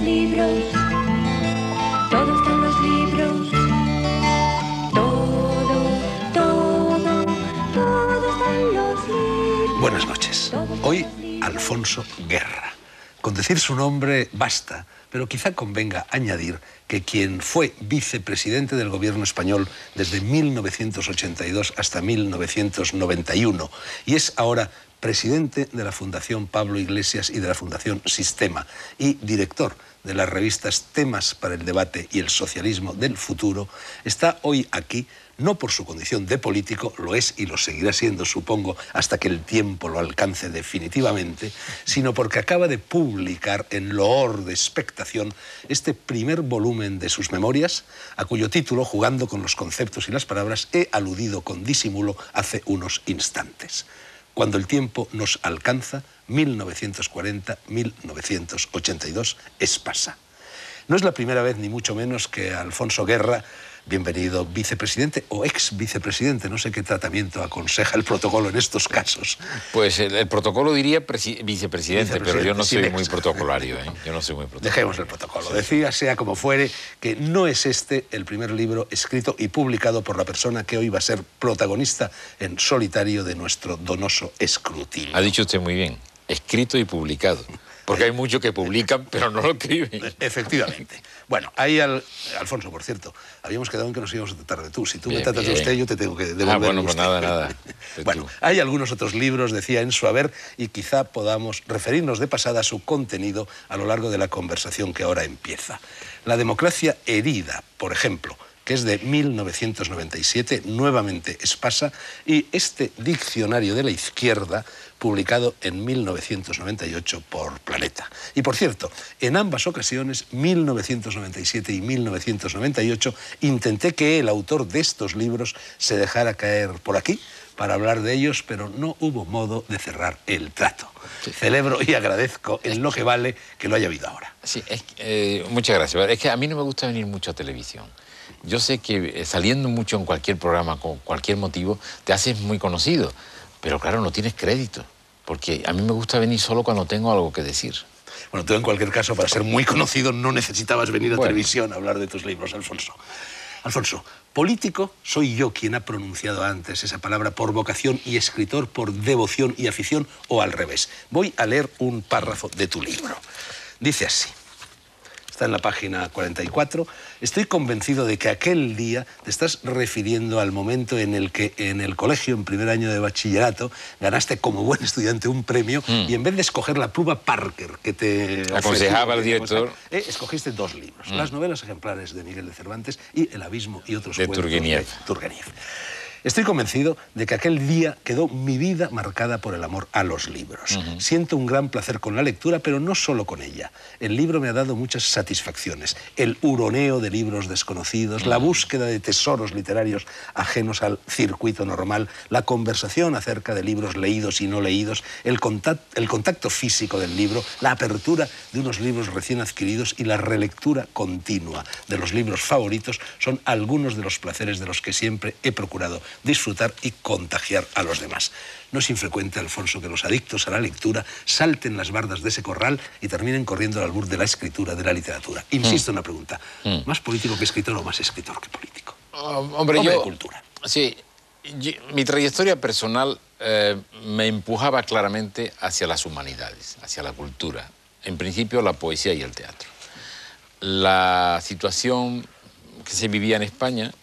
libros, todo está en los libros. Todo está en los libros. Buenas noches. Hoy, Alfonso Guerra. Con decir su nombre basta, pero quizá convenga añadir que quien fue vicepresidente del gobierno español desde 1982 hasta 1991 y es ahora presidente de la Fundación Pablo Iglesias y de la Fundación Sistema y director de las revistas Temas para el Debate y el Socialismo del Futuro, está hoy aquí no por su condición de político, lo es y lo seguirá siendo, supongo, hasta que el tiempo lo alcance definitivamente, sino porque acaba de publicar en loor de expectación este primer volumen de sus memorias, a cuyo título, jugando con los conceptos y las palabras, he aludido con disimulo hace unos instantes. Cuando el tiempo nos alcanza, 1940-1982, Espasa. No es la primera vez, ni mucho menos, que Alfonso Guerra, bienvenido vicepresidente o ex vicepresidente, no sé qué tratamiento aconseja el protocolo en estos casos. Pues el protocolo diría vicepresidente, pero yo no soy muy protocolario, ¿eh? Yo no soy muy protocolario. Dejemos el protocolo. Decía, sea como fuere, que no es este el primer libro escrito y publicado por la persona que hoy va a ser protagonista en solitario de nuestro donoso escrutinio. Ha dicho usted muy bien, escrito y publicado. Porque hay muchos que publican, pero no lo escriben. Efectivamente. Bueno, ahí, Alfonso, por cierto, habíamos quedado en que nos íbamos a tratar de tú. Si tú me tratas de usted, yo te tengo que devolver. Bueno, pues nada. Bueno, hay algunos otros libros, decía, en su haber, y quizá podamos referirnos de pasada a su contenido a lo largo de la conversación que ahora empieza. La democracia herida, por ejemplo, que es de 1997, nuevamente Espasa, y este diccionario de la izquierda, publicado en 1998 por Planeta. Y por cierto, en ambas ocasiones, 1997 y 1998, intenté que el autor de estos libros se dejara caer por aquí para hablar de ellos, pero no hubo modo de cerrar el trato. Sí. Celebro y agradezco en lo que vale que lo haya habido ahora. Sí, muchas gracias. Es que a mí no me gusta venir mucho a televisión. Yo sé que saliendo mucho en cualquier programa, con cualquier motivo, te haces muy conocido. Pero claro, no tienes crédito, porque a mí me gusta venir solo cuando tengo algo que decir. Bueno, tú en cualquier caso, para ser muy conocido, no necesitabas venir a televisión a hablar de tus libros, Alfonso. Alfonso, político soy yo quien ha pronunciado antes esa palabra por vocación y escritor por devoción y afición, o al revés. Voy a leer un párrafo de tu libro. Dice así. Está en la página 44. Estoy convencido de que aquel día te estás refiriendo al momento en el que en el colegio, en primer año de bachillerato, ganaste como buen estudiante un premio y en vez de escoger la pluma Parker que te aconsejaba el director, escogiste dos libros. Las novelas ejemplares de Miguel de Cervantes y El abismo y otros cuentos Turgeniev. de Turgeniev. Estoy convencido de que aquel día quedó mi vida marcada por el amor a los libros. Siento un gran placer con la lectura, pero no solo con ella. El libro me ha dado muchas satisfacciones. El huroneo de libros desconocidos, la búsqueda de tesoros literarios ajenos al circuito normal, la conversación acerca de libros leídos y no leídos, el contacto físico del libro, la apertura de unos libros recién adquiridos y la relectura continua de los libros favoritos son algunos de los placeres de los que siempre he procurado disfrutar y contagiar a los demás. No es infrecuente, Alfonso, que los adictos a la lectura salten las bardas de ese corral y terminen corriendo al albur de la escritura, de la literatura. Insisto en una pregunta. ¿Más político que escritor o más escritor que político? Hombre, de cultura. Sí, mi trayectoria personal me empujaba claramente hacia las humanidades, hacia la cultura. En principio, la poesía y el teatro. La situación que se vivía en España,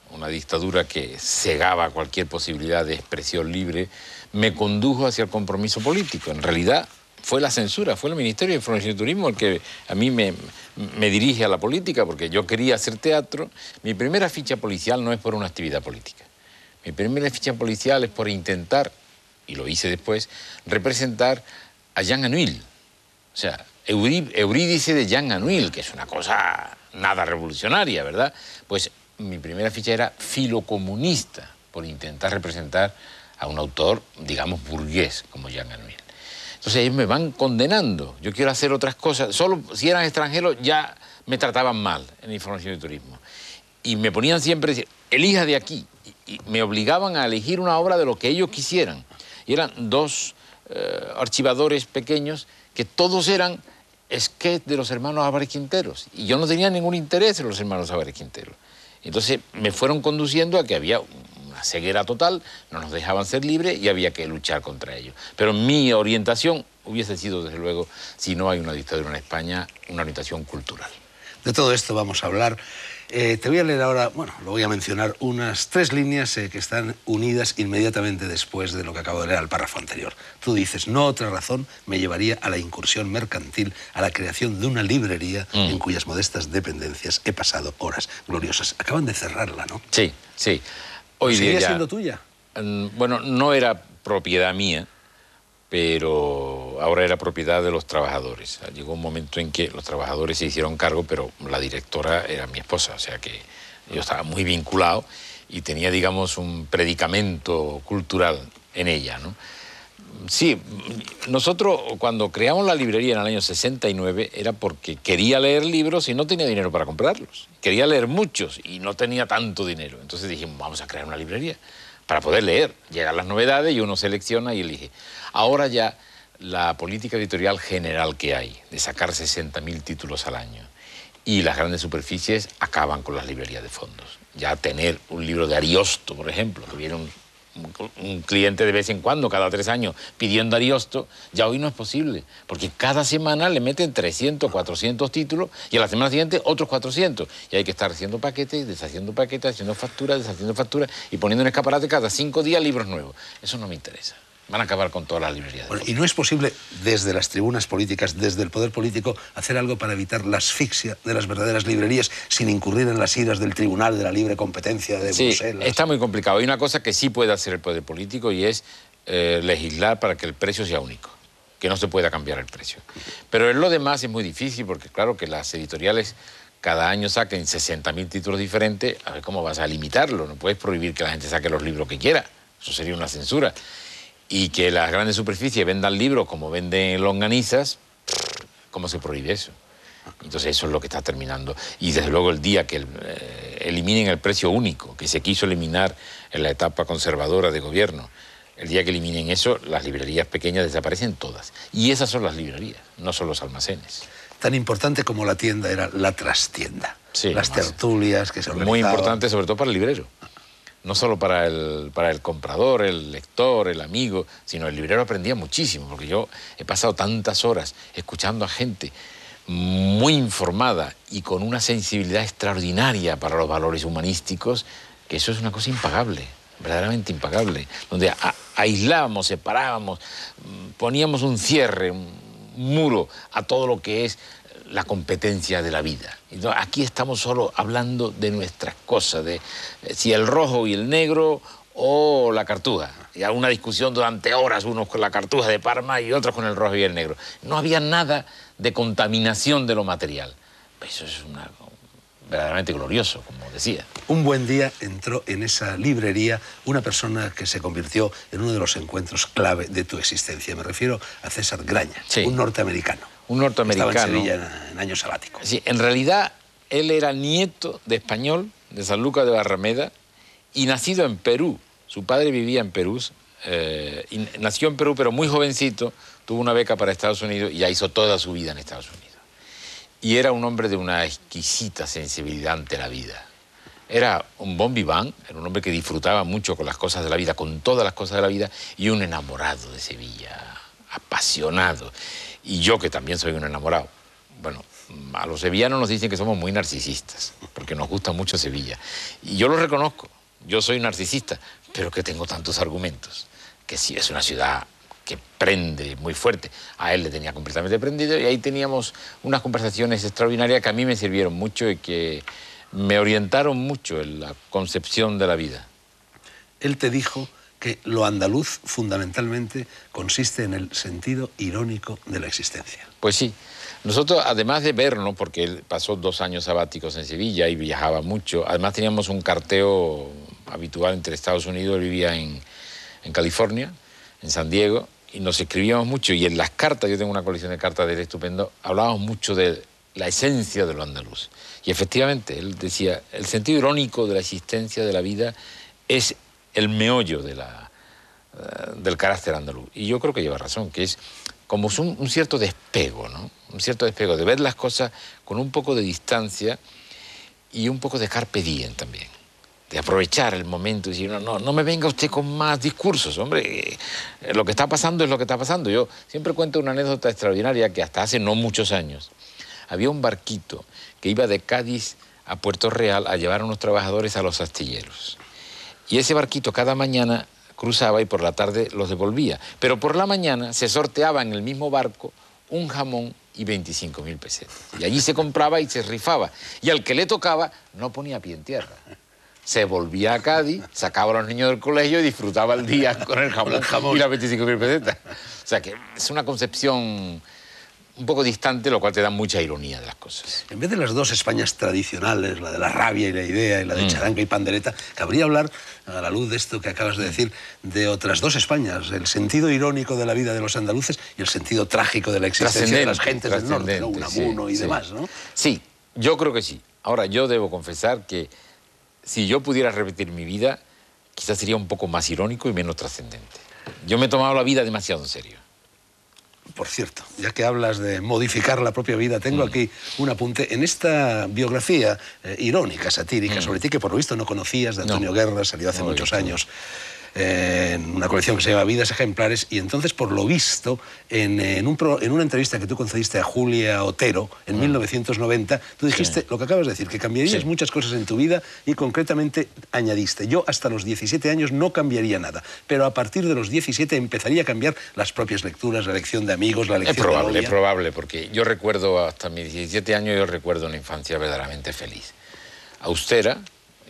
una dictadura que cegaba cualquier posibilidad de expresión libre, me condujo hacia el compromiso político. En realidad fue la censura, fue el Ministerio de Información y Turismo el que a mí me dirige a la política, porque yo quería hacer teatro. Mi primera ficha policial no es por una actividad política. Mi primera ficha policial es por intentar, y lo hice después, representar a Jean Anouilh. O sea, Eurídice de Jean Anouilh, que es una cosa nada revolucionaria, ¿verdad? Pues mi primera ficha era filocomunista, por intentar representar a un autor, digamos, burgués, como Jean Anouilh. Entonces ellos me van condenando. Yo quiero hacer otras cosas. Solo si eran extranjeros ya me trataban mal en Información y Turismo. Y me ponían siempre, elija de aquí. Y me obligaban a elegir una obra de lo que ellos quisieran. Y eran dos archivadores pequeños que todos eran sketch de los hermanos Álvarez Quinteros. Y yo no tenía ningún interés en los hermanos Álvarez Quinteros. Entonces me fueron conduciendo a que había una ceguera total, no nos dejaban ser libres y había que luchar contra ellos. Pero mi orientación hubiese sido, desde luego, si no hay una dictadura en España, una orientación cultural. De todo esto vamos a hablar. Te voy a leer ahora, bueno, lo voy a mencionar, unas 3 líneas que están unidas inmediatamente después de lo que acabo de leer al párrafo anterior. Tú dices, no otra razón me llevaría a la incursión mercantil, a la creación de una librería en cuyas modestas dependencias he pasado horas gloriosas. Acaban de cerrarla, ¿no? Sí, sí. Hoy día ¿Seguía ya, siendo tuya? bueno, no era propiedad mía, pero ahora era propiedad de los trabajadores. Llegó un momento en que los trabajadores se hicieron cargo, pero la directora era mi esposa, o sea que yo estaba muy vinculado y tenía, digamos, un predicamento cultural en ella, ¿no? Sí, nosotros cuando creamos la librería en el año 69 era porque quería leer libros y no tenía dinero para comprarlos. Quería leer muchos y no tenía tanto dinero. Entonces dijimos, vamos a crear una librería para poder leer. Llegan las novedades y uno selecciona y elige. Ahora ya la política editorial general que hay, de sacar 60.000 títulos al año, y las grandes superficies acaban con las librerías de fondos. Ya tener un libro de Ariosto, por ejemplo, que viene un cliente de vez en cuando, cada 3 años, pidiendo Ariosto, ya hoy no es posible, porque cada semana le meten 300, 400 títulos y a la semana siguiente otros 400. Y hay que estar haciendo paquetes, deshaciendo paquetes, haciendo facturas, deshaciendo facturas y poniendo en escaparate cada 5 días libros nuevos. Eso no me interesa. Van a acabar con todas las librerías. Bueno, y no es posible, desde las tribunas políticas, desde el poder político, hacer algo para evitar la asfixia de las verdaderas librerías sin incurrir en las iras del Tribunal de la Libre Competencia de Bruselas. Sí, está muy complicado. Hay una cosa que sí puede hacer el poder político y es legislar para que el precio sea único, que no se pueda cambiar el precio. Pero en lo demás es muy difícil porque claro que las editoriales cada año saquen 60.000 títulos diferentes, a ver cómo vas a limitarlo. No puedes prohibir que la gente saque los libros que quiera. Eso sería una censura. Y que las grandes superficies vendan libros como venden longanizas, ¿cómo se prohíbe eso? Entonces eso es lo que está terminando. Y desde luego el día que eliminen el precio único, que se quiso eliminar en la etapa conservadora de gobierno, el día que eliminen eso, las librerías pequeñas desaparecen todas. Y esas son las librerías, no son los almacenes. Tan importante como la tienda era la trastienda. Sí, las tertulias que se organizaban. Muy importante, sobre todo para el librero. No solo para el comprador, el lector, el amigo, sino el librero aprendía muchísimo, porque yo he pasado tantas horas escuchando a gente muy informada y con una sensibilidad extraordinaria para los valores humanísticos, que eso es una cosa impagable, verdaderamente impagable, donde aislábamos, separábamos, poníamos un cierre, un muro a todo lo que es la competencia de la vida. Entonces, aquí estamos solo hablando de nuestras cosas, de si el rojo y el negro o la cartuja. Y hay una discusión durante horas, unos con la cartuja de Parma y otros con el rojo y el negro. No había nada de contaminación de lo material. Eso es verdaderamente glorioso, como decía. Un buen día entró en esa librería una persona que se convirtió en uno de los encuentros clave de tu existencia. Me refiero a César Graña, sí, un norteamericano. Un norteamericano. Estaba en Sevilla en año sabático. Sí, en realidad él era nieto de español, de San Lucas de Barrameda, y nacido en Perú. Su padre vivía en Perú, y nació en Perú, pero muy jovencito, tuvo una beca para Estados Unidos y ya hizo toda su vida en Estados Unidos. Y era un hombre de una exquisita sensibilidad ante la vida. Era un bon vivant, era un hombre que disfrutaba mucho con las cosas de la vida, con todas las cosas de la vida, y un enamorado de Sevilla, apasionado. Y yo, que también soy un enamorado. Bueno, a los sevillanos nos dicen que somos muy narcisistas, porque nos gusta mucho Sevilla. Y yo lo reconozco, yo soy narcisista, pero que tengo tantos argumentos, que sí es una ciudad que prende muy fuerte. A él le tenía completamente prendido y ahí teníamos unas conversaciones extraordinarias que a mí me sirvieron mucho y que me orientaron mucho en la concepción de la vida. Él te dijo que lo andaluz fundamentalmente consiste en el sentido irónico de la existencia. Pues sí. Nosotros, además de vernos, porque él pasó 2 años sabáticos en Sevilla y viajaba mucho, además teníamos un carteo habitual entre Estados Unidos, él vivía en California, en San Diego, y nos escribíamos mucho, y en las cartas, yo tengo una colección de cartas de él estupendo, hablábamos mucho de la esencia de lo andaluz. Y efectivamente, él decía, el sentido irónico de la existencia de la vida es el meollo del carácter andaluz. Y yo creo que lleva razón, que es como un cierto despego, ¿no? Un cierto despego, de ver las cosas con un poco de distancia y un poco de carpe diem también. De aprovechar el momento y decir, no me venga usted con más discursos, hombre, lo que está pasando es lo que está pasando. Yo siempre cuento una anécdota extraordinaria que hasta hace no muchos años había un barquito que iba de Cádiz a Puerto Real a llevar a unos trabajadores a los astilleros. Y ese barquito cada mañana cruzaba y por la tarde los devolvía. Pero por la mañana se sorteaba en el mismo barco un jamón y 25.000 pesetas. Y allí se compraba y se rifaba. Y al que le tocaba no ponía pie en tierra. Se volvía a Cádiz, sacaba a los niños del colegio y disfrutaba el día con el jamón y las 25.000 pesetas. O sea que es una concepción un poco distante, lo cual te da mucha ironía de las cosas. En vez de las dos Españas tradicionales, la de la rabia y la idea y la de charanca y pandereta, cabría hablar, a la luz de esto que acabas de decir, de otras dos Españas, el sentido irónico de la vida de los andaluces y el sentido trágico de la existencia de las gentes del norte, ¿no? Unamuno y demás, ¿no? Sí, yo creo que sí. Ahora, yo debo confesar que si yo pudiera repetir mi vida, quizás sería un poco más irónico y menos trascendente. Yo me he tomado la vida demasiado en serio. Por cierto, ya que hablas de modificar la propia vida, tengo aquí un apunte. En esta biografía irónica, satírica, sobre ti, que por lo visto no conocías, de Antonio Guerra, salió hace muchos años, en una colección que se llama Vidas Ejemplares, y entonces, por lo visto, en una entrevista que tú concediste a Julia Otero en 1990, tú dijiste lo que acabas de decir, que cambiarías muchas cosas en tu vida y concretamente añadiste, yo hasta los 17 años no cambiaría nada, pero a partir de los 17 empezaría a cambiar las propias lecturas, la elección de amigos, la elección de novia. Es probable, porque yo recuerdo, hasta mis 17 años, yo recuerdo una infancia verdaderamente feliz. Austera,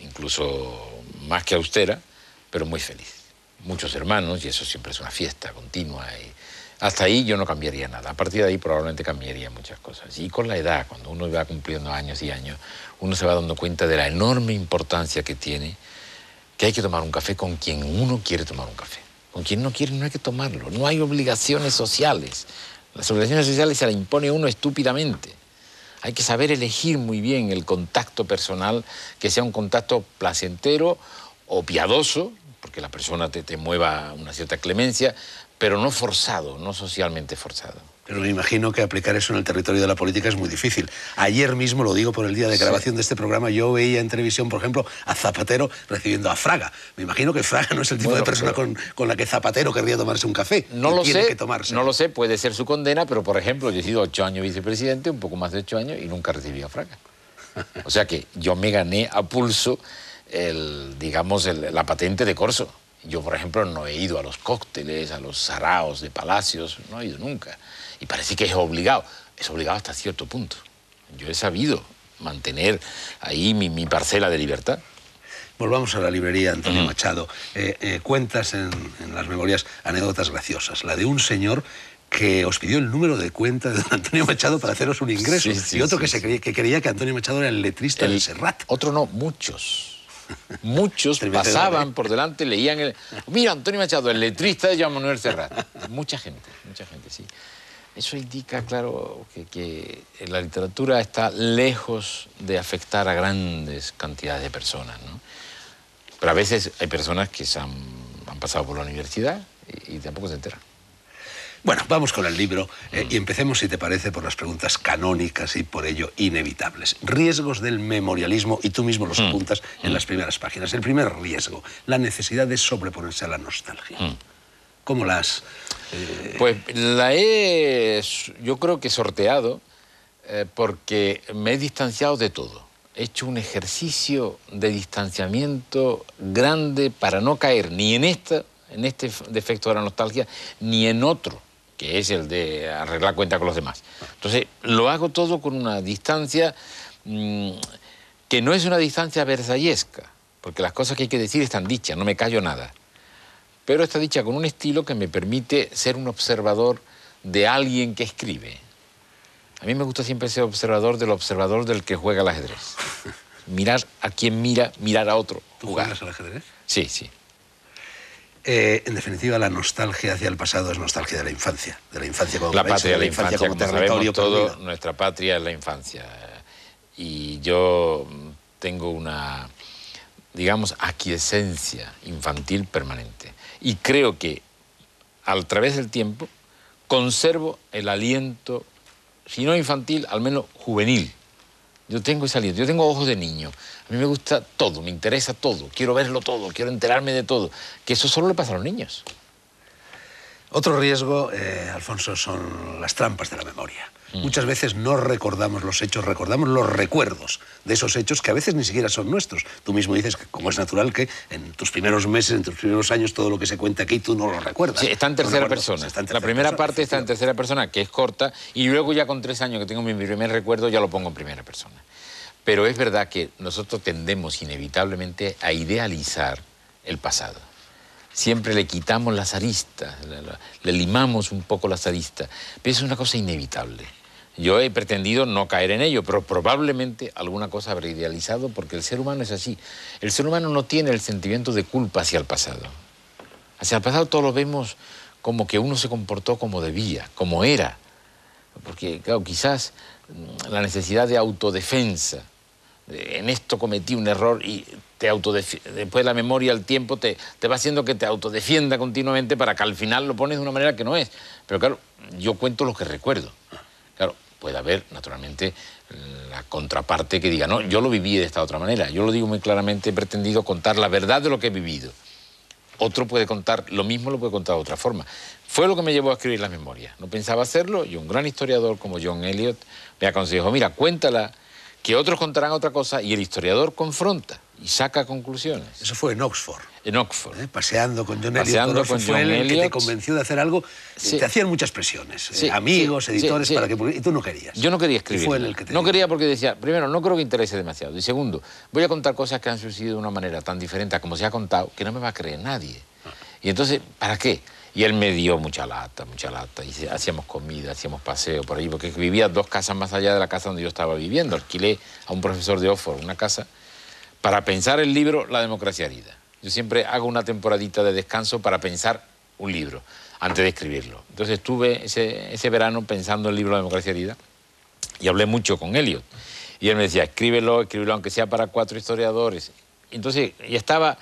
incluso más que austera, pero muy feliz. Muchos hermanos, y eso siempre es una fiesta continua. Y hasta ahí yo no cambiaría nada. A partir de ahí probablemente cambiaría muchas cosas. Y con la edad, cuando uno va cumpliendo años y años, uno se va dando cuenta de la enorme importancia que tiene, que hay que tomar un café con quien uno quiere tomar un café. Con quien no quiere no hay que tomarlo. No hay obligaciones sociales. Las obligaciones sociales se las impone uno estúpidamente. Hay que saber elegir muy bien el contacto personal, que sea un contacto placentero o piadoso, porque la persona te mueva una cierta clemencia, pero no forzado, no socialmente forzado. Pero me imagino que aplicar eso en el territorio de la política es muy difícil. Ayer mismo, lo digo por el día de grabación de este programa, yo veía en televisión, por ejemplo, a Zapatero recibiendo a Fraga. Me imagino que Fraga no es el tipo de persona con la que Zapatero querría tomarse un café. No lo sé, no lo sé, puede ser su condena, pero por ejemplo, yo he sido 8 años vicepresidente, un poco más de 8 años, y nunca recibí a Fraga. O sea que yo me gané a pulso la patente de corso. Yo, por ejemplo, no he ido a los cócteles, a los saraos de palacios, no he ido nunca. Y parece que es obligado hasta cierto punto. Yo he sabido mantener ahí mi parcela de libertad. Volvamos a la librería, Antonio Machado. Cuentas en las memorias anécdotas graciosas. La de un señor que os pidió el número de cuenta de don Antonio Machado para haceros un ingreso. Y otro que creía que Antonio Machado era el letrista del Serrat. Otro no, muchos. Muchos pasaban por delante, leían mira, Antonio Machado, el letrista de Joan Manuel Serrat. Mucha gente, sí. Eso indica, claro, que la literatura está lejos de afectar a grandes cantidades de personas, ¿no? Pero a veces hay personas que han pasado por la universidad y tampoco se enteran. Bueno, vamos con el libro y empecemos, si te parece, por las preguntas canónicas y por ello inevitables. Riesgos del memorialismo, y tú mismo los apuntas en las primeras páginas. El primer riesgo, la necesidad de sobreponerse a la nostalgia. ¿Cómo la has...? Pues yo creo que sorteado porque me he distanciado de todo. He hecho un ejercicio de distanciamiento grande para no caer ni en este defecto de la nostalgia, ni en otro, que es el de arreglar cuenta con los demás. Entonces, lo hago todo con una distancia que no es una distancia versallesca, porque las cosas que hay que decir están dichas, no me callo nada. Pero está dicha con un estilo que me permite ser un observador de alguien que escribe. A mí me gusta siempre ser observador del que juega al ajedrez. Mirar a quien mira, mirar a otro. ¿Tú juegas al ajedrez? Sí, sí. En definitiva, la nostalgia hacia el pasado es nostalgia de la infancia como la patria de la infancia, como territorio todo, perdido. Nuestra patria es la infancia. Y yo tengo una, digamos, aquiescencia infantil permanente. Y creo que, a través del tiempo, conservo el aliento, si no infantil, al menos juvenil. Yo tengo ese aliento, yo tengo ojos de niño. A mí me gusta todo, me interesa todo, quiero verlo todo, quiero enterarme de todo. Que eso solo le pasa a los niños. Otro riesgo, Alfonso, son las trampas de la memoria. Muchas veces no recordamos los hechos, recordamos los recuerdos de esos hechos que a veces ni siquiera son nuestros. Tú mismo dices que, como es natural, que en tus primeros meses, en tus primeros años, todo lo que se cuenta aquí tú no lo recuerdas. Sí, está en tercera persona. La primera parte está en tercera persona, que es corta, y luego ya con 3 años que tengo mi primer recuerdo ya lo pongo en primera persona. Pero es verdad que nosotros tendemos inevitablemente a idealizar el pasado. Siempre le quitamos las aristas, le limamos un poco las aristas, pero eso es una cosa inevitable. Yo he pretendido no caer en ello, pero probablemente alguna cosa habré idealizado porque el ser humano es así. El ser humano no tiene el sentimiento de culpa hacia el pasado. Hacia el pasado todos lo vemos como que uno se comportó como debía, como era. Porque, claro, quizás la necesidad de autodefensa, en esto cometí un error y después la memoria, el tiempo, te va haciendo que te autodefienda continuamente para que al final lo pones de una manera que no es. Pero claro, yo cuento lo que recuerdo. Claro, puede haber, naturalmente, la contraparte que diga, no, yo lo viví de esta otra manera. Yo lo digo muy claramente, he pretendido contar la verdad de lo que he vivido. Otro puede contar, lo mismo lo puede contar de otra forma. Fue lo que me llevó a escribir las memorias. No pensaba hacerlo y un gran historiador como John Eliot me aconsejó, mira, cuéntala, que otros contarán otra cosa y el historiador confronta y saca conclusiones. Eso fue en Oxford. En Oxford. Paseando con John Eliot. Paseando con fue John él el que te Eliot. convenció de hacer algo. Sí. Te hacían muchas presiones. Sí, amigos, sí, editores, sí, sí. para que... Y tú no querías. Yo no quería escribir. Fue él el que te no dijo. quería porque decía, primero, no creo que interese demasiado. Y segundo, voy a contar cosas que han sucedido de una manera tan diferente a como se ha contado que no me va a creer nadie. Y entonces, ¿para qué? Y él me dio mucha lata. Y hacíamos comida, hacíamos paseo por ahí, porque vivía 2 casas más allá de la casa donde yo estaba viviendo. Alquilé a un profesor de Oxford una casa para pensar el libro La democracia herida. Yo siempre hago una temporadita de descanso para pensar un libro, antes de escribirlo. Entonces estuve ese verano pensando el libro La democracia herida y hablé mucho con Eliot. Y él me decía, escríbelo, aunque sea para 4 historiadores. Entonces, y estaba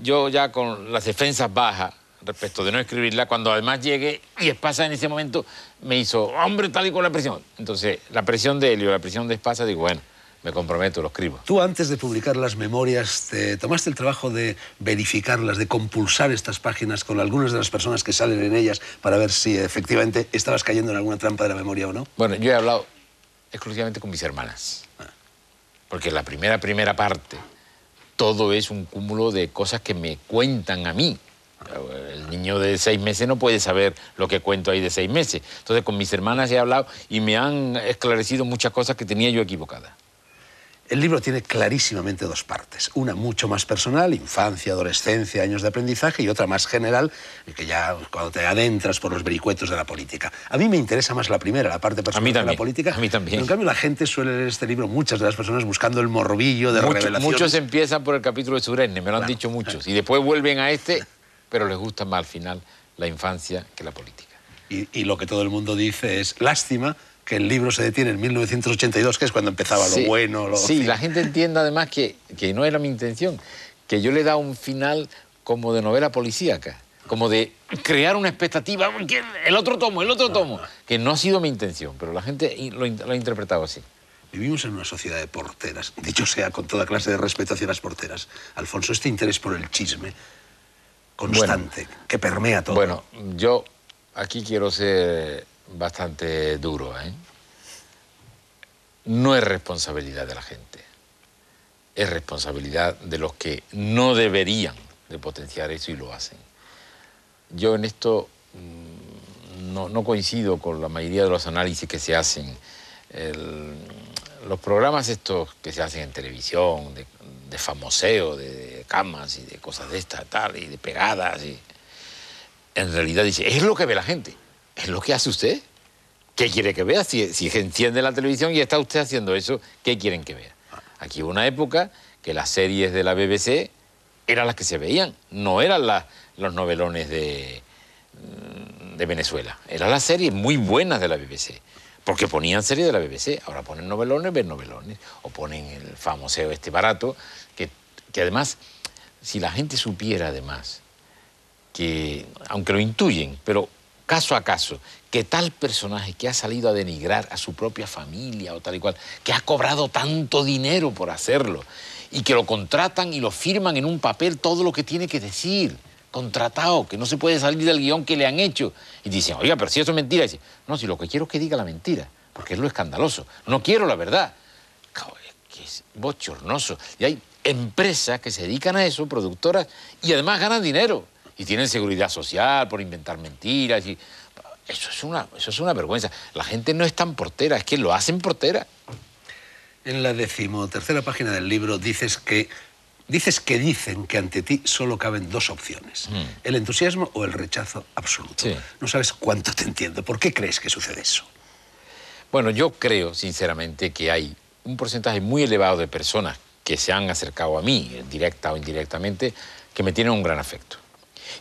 yo ya con las defensas bajas respecto de no escribirla, cuando además llegué y Espasa en ese momento me hizo, hombre, tal y con la presión. Entonces, la presión de Eliot, la presión de Espasa, digo, bueno, me comprometo, lo escribo. Tú, antes de publicar las memorias, te tomaste el trabajo de verificarlas, de compulsar estas páginas con algunas de las personas que salen en ellas para ver si efectivamente estabas cayendo en alguna trampa de la memoria o no. Bueno, yo he hablado exclusivamente con mis hermanas. Porque la primera parte, todo es un cúmulo de cosas que me cuentan a mí. El niño de 6 meses no puede saber lo que cuento ahí de 6 meses. Entonces, con mis hermanas he hablado y me han esclarecido muchas cosas que tenía yo equivocadas. El libro tiene clarísimamente 2 partes. Una mucho más personal, infancia, adolescencia, años de aprendizaje, y otra más general, que ya cuando te adentras por los vericuetos de la política. A mí me interesa más la primera, la parte personal de la política. A mí también. Pero en cambio la gente suele leer este libro, muchas de las personas, buscando el morbillo de revelaciones. Muchos empiezan por el capítulo de Suresne, me lo han dicho muchos, y después vuelven a este, pero les gusta más al final la infancia que la política. Y lo que todo el mundo dice es, lástima que el libro se detiene en 1982, que es cuando empezaba lo bueno. Sí, la gente entiende además que no era mi intención, que yo le he dado un final como de novela policíaca, como de crear una expectativa, el otro tomo, que no ha sido mi intención, pero la gente lo ha interpretado así. Vivimos en una sociedad de porteras, dicho sea con toda clase de respeto hacia las porteras. Alfonso, este interés por el chisme constante, que permea todo. Bueno, yo aquí quiero ser bastante duro, ¿eh? No es responsabilidad de la gente, es responsabilidad de los que no deberían de potenciar eso y lo hacen. Yo en esto no coincido con la mayoría de los análisis que se hacen. Los programas estos que se hacen en televisión, de famoseo, de camas y de cosas de estas, tal, y de pegadas, y en realidad dice, es lo que ve la gente. ¿Es lo que hace usted? ¿Qué quiere que vea? Si enciende la televisión y está usted haciendo eso, ¿qué quieren que vea? Aquí hubo una época que las series de la BBC eran las que se veían, no eran los novelones de Venezuela. Eran las series muy buenas de la BBC, porque ponían series de la BBC. Ahora ponen novelones, ven novelones, o ponen el famoseo este barato, que además, si la gente supiera además, que aunque lo intuyen, pero caso a caso, que tal personaje que ha salido a denigrar a su propia familia o tal y cual, que ha cobrado tanto dinero por hacerlo y que lo contratan y lo firman en un papel todo lo que tiene que decir, contratado, que no se puede salir del guión que le han hecho. Y dicen, oiga, pero si eso es mentira. Y dicen, no, si lo que quiero es que diga la mentira, porque es lo escandaloso. No quiero la verdad. Es que es bochornoso. Y hay empresas que se dedican a eso, productoras, y además ganan dinero. Y tienen seguridad social por inventar mentiras. Y eso es una vergüenza. La gente no es tan portera, es que lo hacen portera. En la 13ª página del libro dices que dicen que ante ti solo caben dos opciones, el entusiasmo o el rechazo absoluto. Sí. No sabes cuánto te entiendo. ¿Por qué crees que sucede eso? Bueno, yo creo, sinceramente, que hay un porcentaje muy elevado de personas que se han acercado a mí, directa o indirectamente, que me tienen un gran afecto.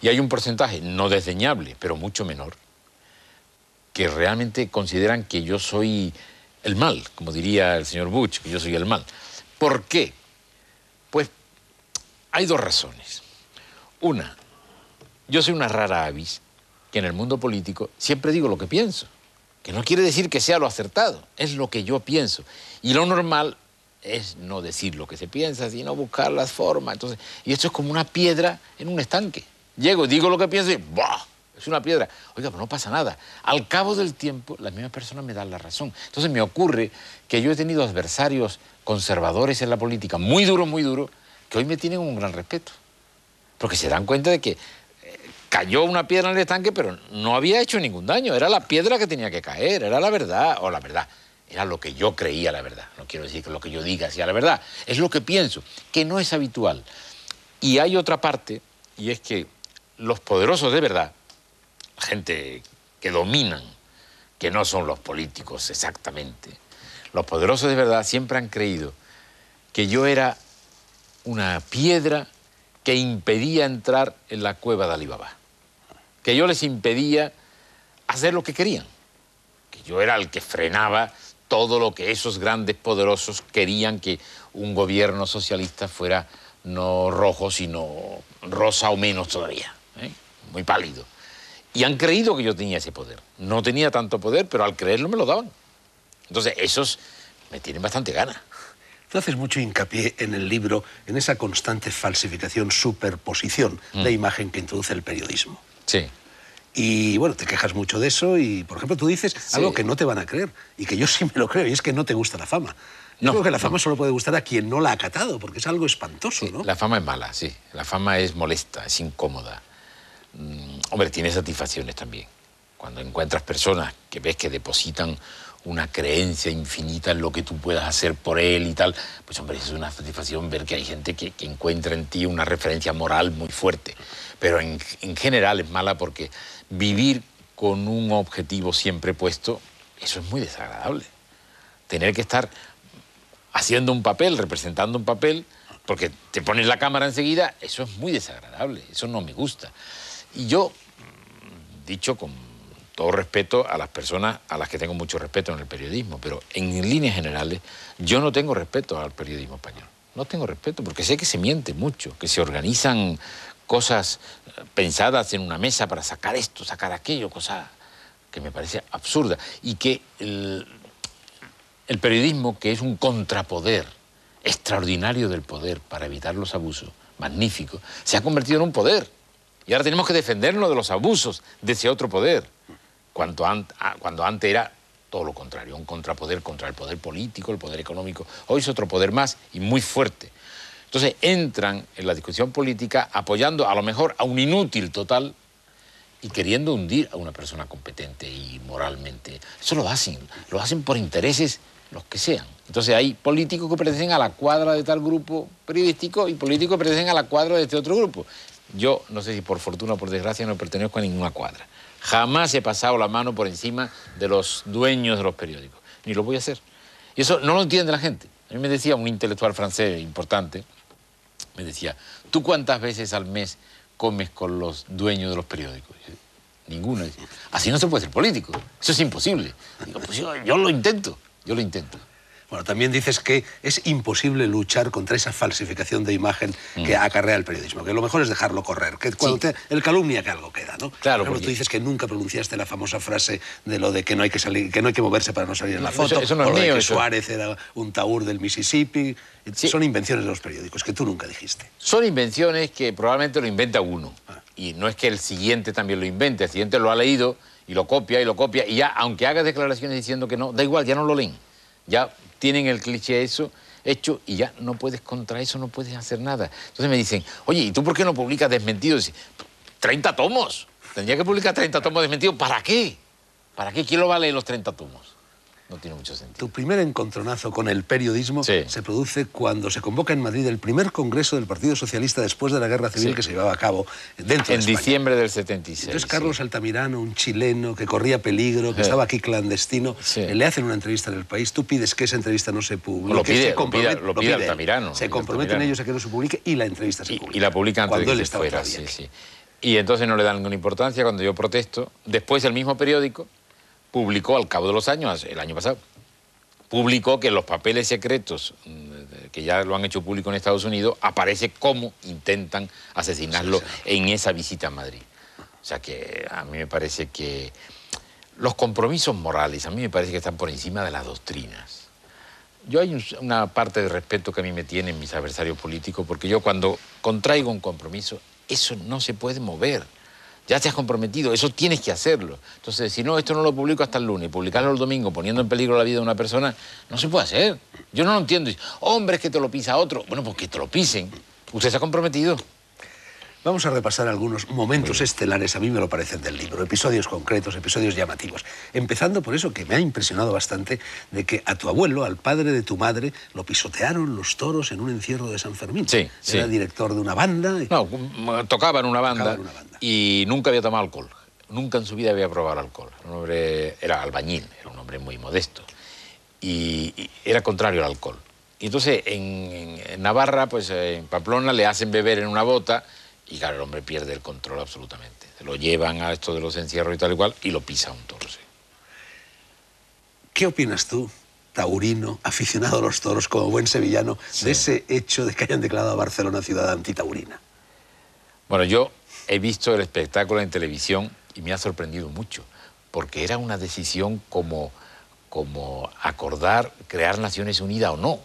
Y hay un porcentaje no desdeñable, pero mucho menor, que realmente consideran que yo soy el mal, como diría el señor Bush, que yo soy el mal. ¿Por qué? Pues hay dos razones. Una, yo soy una rara avis que en el mundo político siempre digo lo que pienso, que no quiere decir que sea lo acertado, es lo que yo pienso. Y lo normal es no decir lo que se piensa, sino buscar las formas. Entonces, y esto es como una piedra en un estanque. Llego, digo lo que pienso y ¡buah! Es una piedra. Oiga, pero no pasa nada. Al cabo del tiempo, las mismas personas me dan la razón. Entonces me ocurre que yo he tenido adversarios conservadores en la política, muy duros, que hoy me tienen un gran respeto. Porque se dan cuenta de que cayó una piedra en el estanque, pero no había hecho ningún daño. Era la piedra que tenía que caer, era la verdad, o la verdad. Era lo que yo creía la verdad. No quiero decir que lo que yo diga sea la verdad. Es lo que pienso, que no es habitual. Y hay otra parte, y es que los poderosos de verdad, gente que dominan, que no son los políticos exactamente, los poderosos de verdad siempre han creído que yo era una piedra que impedía entrar en la cueva de Alí Baba, que yo les impedía hacer lo que querían, que yo era el que frenaba todo lo que esos grandes poderosos querían que un gobierno socialista fuera no rojo, sino rosa o menos todavía, muy pálido. Y han creído que yo tenía ese poder. No tenía tanto poder, pero al creerlo me lo daban. Entonces, esos me tienen bastante gana. Tú haces mucho hincapié en el libro en esa constante falsificación, superposición de imagen que introduce el periodismo. Sí. Y bueno, te quejas mucho de eso y, por ejemplo, tú dices algo que no te van a creer y que yo sí me lo creo, y es que no te gusta la fama. Yo creo que la fama solo puede gustar a quien no la ha acatado, porque es algo espantoso, Sí, ¿no? la fama es mala, sí. La fama es molesta, es incómoda. Hombre, tiene satisfacciones también. Cuando encuentras personas que ves que depositan una creencia infinita en lo que tú puedas hacer por él y tal, pues hombre, es una satisfacción ver que hay gente que encuentra en ti una referencia moral muy fuerte. Pero en general es mala porque vivir con un objetivo siempre puesto, eso es muy desagradable. Tener que estar haciendo un papel, representando un papel, porque te pones la cámara enseguida, eso es muy desagradable, eso no me gusta. Y yo, dicho con todo respeto a las personas a las que tengo mucho respeto en el periodismo, pero en líneas generales yo no tengo respeto al periodismo español. No tengo respeto porque sé que se miente mucho, que se organizan cosas pensadas en una mesa para sacar esto, sacar aquello, cosa que me parece absurda. Y que el periodismo, que es un contrapoder extraordinario del poder para evitar los abusos, magnífico, se ha convertido en un poder. Y ahora tenemos que defendernos de los abusos de ese otro poder, cuando antes era todo lo contrario, un contrapoder contra el poder político, el poder económico. Hoy es otro poder más y muy fuerte. Entonces entran en la discusión política apoyando a lo mejor a un inútil total y queriendo hundir a una persona competente y moralmente. Eso lo hacen por intereses los que sean. Entonces hay políticos que pertenecen a la cuadra de tal grupo periodístico y políticos que pertenecen a la cuadra de este otro grupo. Yo, no sé si por fortuna o por desgracia, no pertenezco a ninguna cuadra. Jamás he pasado la mano por encima de los dueños de los periódicos. Ni lo voy a hacer. Y eso no lo entiende la gente. A mí me decía un intelectual francés importante, me decía, ¿tú cuántas veces al mes comes con los dueños de los periódicos? Ninguna. Así no se puede ser político. Eso es imposible. Digo, pues yo lo intento. Bueno, también dices que es imposible luchar contra esa falsificación de imagen que acarrea el periodismo, que lo mejor es dejarlo correr, que cuando el calumnia que algo queda, ¿no? Claro, por ejemplo, tú dices que nunca pronunciaste la famosa frase de lo de que no hay que salir, que no hay que moverse para no salir en la foto, eso no es o lo de mío, que eso. Suárez era un taur del Mississippi. Sí. Son invenciones de los periódicos que tú nunca dijiste. Son invenciones que probablemente lo inventa uno. Y no es que el siguiente también lo invente, el siguiente lo ha leído y lo copia, y ya, aunque haga declaraciones diciendo que no, da igual, ya no lo leen. Ya tienen el cliché eso hecho y ya no puedes contra eso, no puedes hacer nada. Entonces me dicen, oye, ¿y tú por qué no publicas desmentidos? 30 tomos. Tendría que publicar 30 tomos desmentidos. ¿Para qué? ¿Para qué? ¿Quién lo va a leer los 30 tomos? No tiene mucho sentido. Tu primer encontronazo con el periodismo se produce cuando se convoca en Madrid el primer congreso del Partido Socialista después de la Guerra Civil que se llevaba a cabo dentro de España. En diciembre del 76. Entonces Carlos Altamirano, un chileno que corría peligro, que estaba aquí clandestino, le hacen una entrevista en El País. Tú pides que esa entrevista no se publique. Lo pide Altamirano. Se comprometen ellos a que no se publique y la entrevista se publica. Y la publica antes cuando de que se fuera. Y entonces no le dan ninguna importancia cuando yo protesto. Después el mismo periódico publicó al cabo de los años, el año pasado, publicó que en los papeles secretos, que ya lo han hecho público en Estados Unidos, aparece cómo intentan asesinarlo en esa visita a Madrid. O sea que a mí me parece que los compromisos morales, a mí me parece que están por encima de las doctrinas. Yo hay una parte de respeto que a mí me tienen mis adversarios políticos, porque yo cuando contraigo un compromiso, eso no se puede mover. Ya te has comprometido, eso tienes que hacerlo. Entonces, si no, esto no lo publico hasta el lunes, publicarlo el domingo poniendo en peligro la vida de una persona, no se puede hacer. Yo no lo entiendo. Hombre, es que te lo pisa otro. Bueno, pues que te lo pisen. Usted se ha comprometido. Vamos a repasar algunos momentos estelares, a mí me lo parecen, del libro, episodios concretos, episodios llamativos. Empezando por eso que me ha impresionado bastante, de que a tu abuelo, al padre de tu madre, lo pisotearon los toros en un encierro de San Fermín. Era director de una banda. No, tocaba en una banda y nunca había tomado alcohol. Nunca en su vida había probado alcohol. Un hombre era albañil, era un hombre muy modesto. Y era contrario al alcohol. Y entonces en Navarra, pues en Pamplona, le hacen beber en una bota. Y claro, el hombre pierde el control absolutamente. Se lo llevan a esto de los encierros y tal y cual y lo pisa un toro. Sí. ¿Qué opinas tú, taurino, aficionado a los toros, como buen sevillano, de ese hecho de que hayan declarado a Barcelona ciudad antitaurina? Bueno, yo he visto el espectáculo en televisión y me ha sorprendido mucho, porque era una decisión como acordar crear Naciones Unidas o no.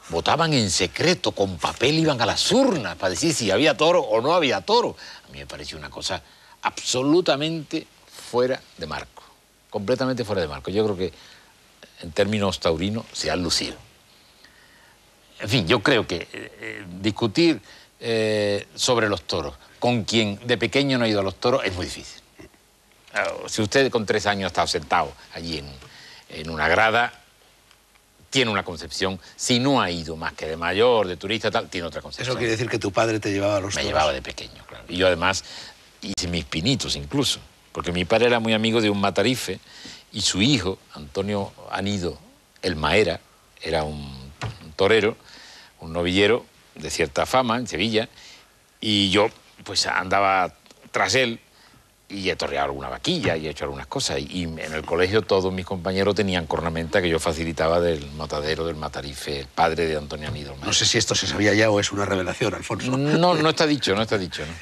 Votaban en secreto, con papel iban a las urnas para decir si había toro o no había toro. A mí me pareció una cosa absolutamente fuera de marco, completamente fuera de marco. Yo creo que en términos taurinos se han lucido. En fin, yo creo que discutir sobre los toros con quien de pequeño no ha ido a los toros es muy difícil. Si usted con 3 años ha estado sentado allí en una grada, tiene una concepción, si no ha ido más que de mayor, de turista, tal, tiene otra concepción. Eso quiere decir que tu padre te llevaba a los toros. Me llevaba de pequeño, claro. Y yo además hice mis pinitos incluso, porque mi padre era muy amigo de un matarife y su hijo, Antonio Anido, el Maera, era un torero, un novillero de cierta fama en Sevilla, y yo pues andaba tras él y he torreado alguna vaquilla y he hecho algunas cosas. Y en el colegio todos mis compañeros tenían cornamenta que yo facilitaba del matadero, del matarife, el padre de Antonio Anido. No sé si esto se sabía ya o es una revelación, Alfonso. No está dicho, no está dicho, ¿no?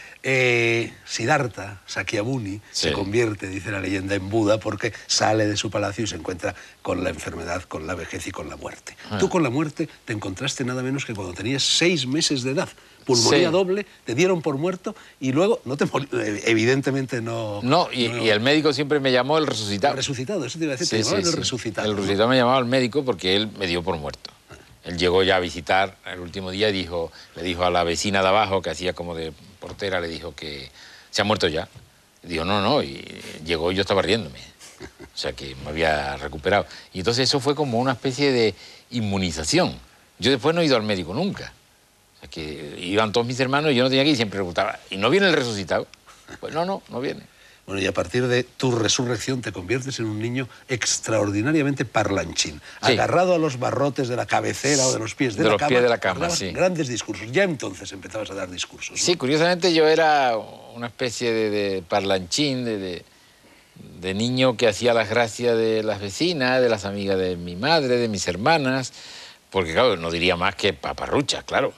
Siddhartha Sakyamuni se convierte, dice la leyenda, en Buda porque sale de su palacio y se encuentra con la enfermedad, con la vejez y con la muerte. Tú con la muerte te encontraste nada menos que cuando tenías 6 meses de edad. Pulmonía doble, te dieron por muerto y luego no te evidentemente no... Y el médico siempre me llamó el resucitado. El resucitado, eso te iba a decir, te llamaban el resucitado. El resucitado me llamaba el médico porque él me dio por muerto. Él llegó ya a visitar el último día y le dijo a la vecina de abajo, que hacía como de portera, le dijo que se ha muerto ya. Dijo, no, y llegó y yo estaba riéndome. O sea, que me había recuperado. Y entonces eso fue como una especie de inmunización. Yo después no he ido al médico nunca. O sea, que iban todos mis hermanos y yo no tenía que ir y siempre preguntaba, ¿y no viene el resucitado? Pues no viene. Bueno, y a partir de tu resurrección te conviertes en un niño extraordinariamente parlanchín, agarrado a los barrotes de la cabecera o de los pies de la cama. Grandes discursos. Ya entonces empezabas a dar discursos, ¿no? Sí, curiosamente yo era una especie de parlanchín, de niño que hacía las gracias de las vecinas, de las amigas de mi madre, de mis hermanas, porque claro, no diría más que paparruchas, claro,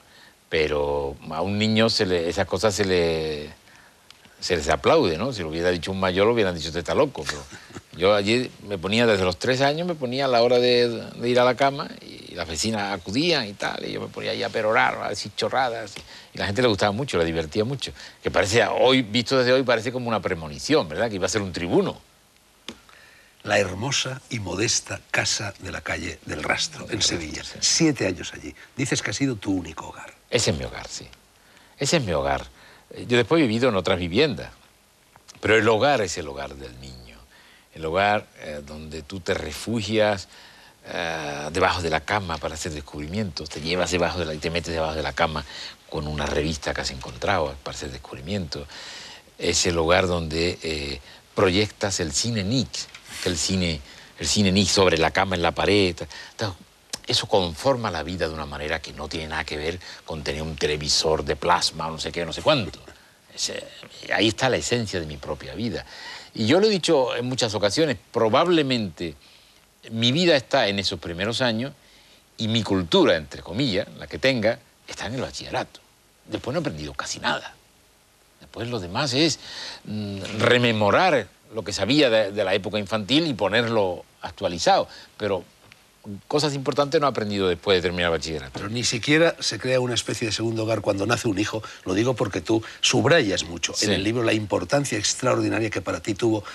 pero a un niño esas cosas se les aplaude, ¿no? Si lo hubiera dicho un mayor, lo hubieran dicho usted está loco. Pero yo allí me ponía, desde los 3 años, me ponía a la hora de ir a la cama y las vecinas acudían y tal, y yo me ponía ahí a perorar, a decir chorradas, y la gente le gustaba mucho, le divertía mucho. Que parece, hoy, visto desde hoy, parece como una premonición, ¿verdad? Que iba a ser un tribuno. La hermosa y modesta casa de la calle del Rastro, en Sevilla. 7 años allí. Dices que ha sido tu único hogar. Ese es mi hogar, sí. Ese es mi hogar. Yo después he vivido en otras viviendas, pero el hogar es el hogar del niño. El hogar donde tú te refugias debajo de la cama para hacer descubrimientos, te llevas y te metes debajo de la cama con una revista que has encontrado para hacer descubrimientos. Es el hogar donde proyectas el cine Nietzsche, el cine Nietzsche sobre la cama en la pared. Entonces, eso conforma la vida de una manera que no tiene nada que ver con tener un televisor de plasma o no sé qué, no sé cuánto. Ahí está la esencia de mi propia vida. Y yo lo he dicho en muchas ocasiones, probablemente mi vida está en esos primeros años y mi cultura, entre comillas, la que tenga, está en el bachillerato. Después no he aprendido casi nada. Después lo demás es rememorar lo que sabía de la época infantil y ponerlo actualizado. Pero cosas importantes no he aprendido después de terminar el bachillerato. Pero ni siquiera se crea una especie de segundo hogar cuando nace un hijo. Lo digo porque tú subrayas mucho en el libro la importancia extraordinaria que para ti tuvo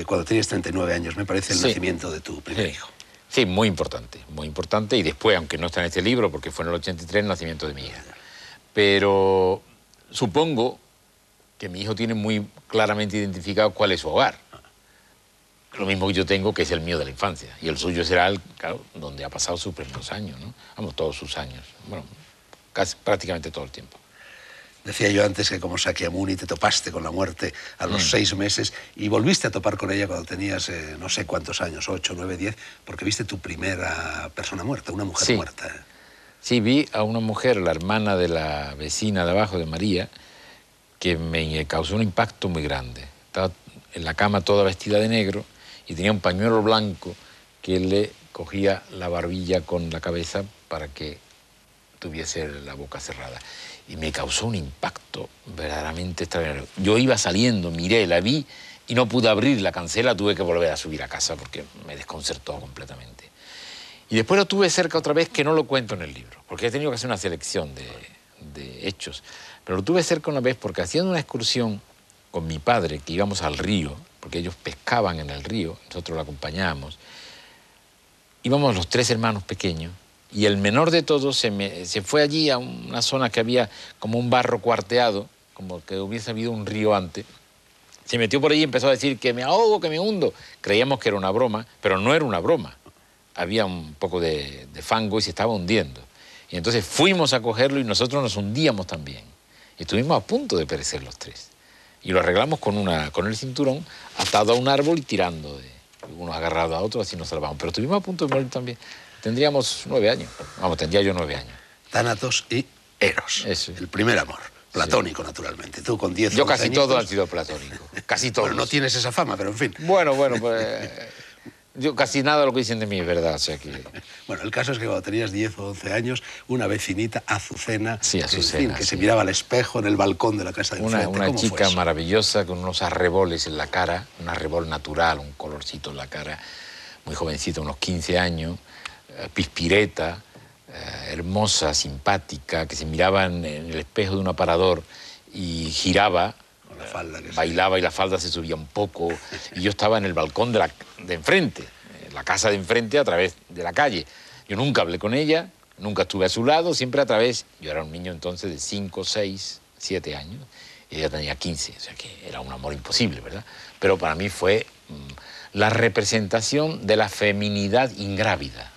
cuando tenías 39 años, me parece, el nacimiento de tu primer hijo. Sí, muy importante, muy importante. Y después, aunque no está en este libro, porque fue en el 83, el nacimiento de mi hija. Pero supongo que mi hijo tiene muy claramente identificado cuál es su hogar. Lo mismo que yo tengo, que es el mío de la infancia. Y el suyo será, claro, donde ha pasado sus primeros años, ¿no? Vamos, todos sus años. Bueno, prácticamente todo el tiempo. Decía yo antes que como Sakyamuni te topaste con la muerte a los 6 meses y volviste a topar con ella cuando tenías no sé cuántos años, 8, 9, 10, porque viste tu primera persona muerta, una mujer muerta. Sí, vi a una mujer, la hermana de la vecina de abajo, de María, que me causó un impacto muy grande. Estaba en la cama toda vestida de negro y tenía un pañuelo blanco que le cogía la barbilla con la cabeza para que tuviese la boca cerrada. Y me causó un impacto verdaderamente extraordinario. Yo iba saliendo, miré, la vi y no pude abrir la cancela, tuve que volver a subir a casa porque me desconcertó completamente. Y después lo tuve cerca otra vez, que no lo cuento en el libro, porque he tenido que hacer una selección de hechos. Pero lo tuve cerca una vez porque haciendo una excursión con mi padre, que íbamos al río, porque ellos pescaban en el río, nosotros lo acompañábamos, íbamos los 3 hermanos pequeños, y el menor de todos se fue allí a una zona que había como un barro cuarteado, como que hubiese habido un río antes. Se metió por allí y empezó a decir que me ahogo, que me hundo. Creíamos que era una broma, pero no era una broma. Había un poco de fango y se estaba hundiendo. Y entonces fuimos a cogerlo y nosotros nos hundíamos también. Y estuvimos a punto de perecer los 3. Y lo arreglamos con el cinturón atado a un árbol y tirando, unos agarrados a otros, así nos salvamos. Pero estuvimos a punto de morir también. Tendríamos 9 años. Vamos, tendría yo 9 años. Tánatos y Eros. Eso. El primer amor. Platónico, naturalmente. Tú con 10 Yo casi añitos, todo han sido platónico. Casi todo. Bueno, no tienes esa fama, pero en fin. Bueno, pues... Yo casi nada de lo que dicen de mí es verdad, o sea que... Bueno, el caso es que cuando tenías 10 o 11 años, una vecinita, Azucena, sí, Azucena, que se miraba al espejo en el balcón de la casa de enfrente. Una chica maravillosa con unos arreboles en la cara, un arrebol natural, un colorcito en la cara, muy jovencita, unos 15 años, pispireta, hermosa, simpática, que se miraba en el espejo de un aparador y giraba, la falda bailaba y la falda se subía un poco, y yo estaba en el balcón de enfrente, la casa de enfrente a través de la calle. Yo nunca hablé con ella, nunca estuve a su lado, siempre a través, yo era un niño entonces de 5, 6, 7 años, y ella tenía 15, o sea que era un amor imposible, ¿verdad? Pero para mí fue la representación de la feminidad ingrávida.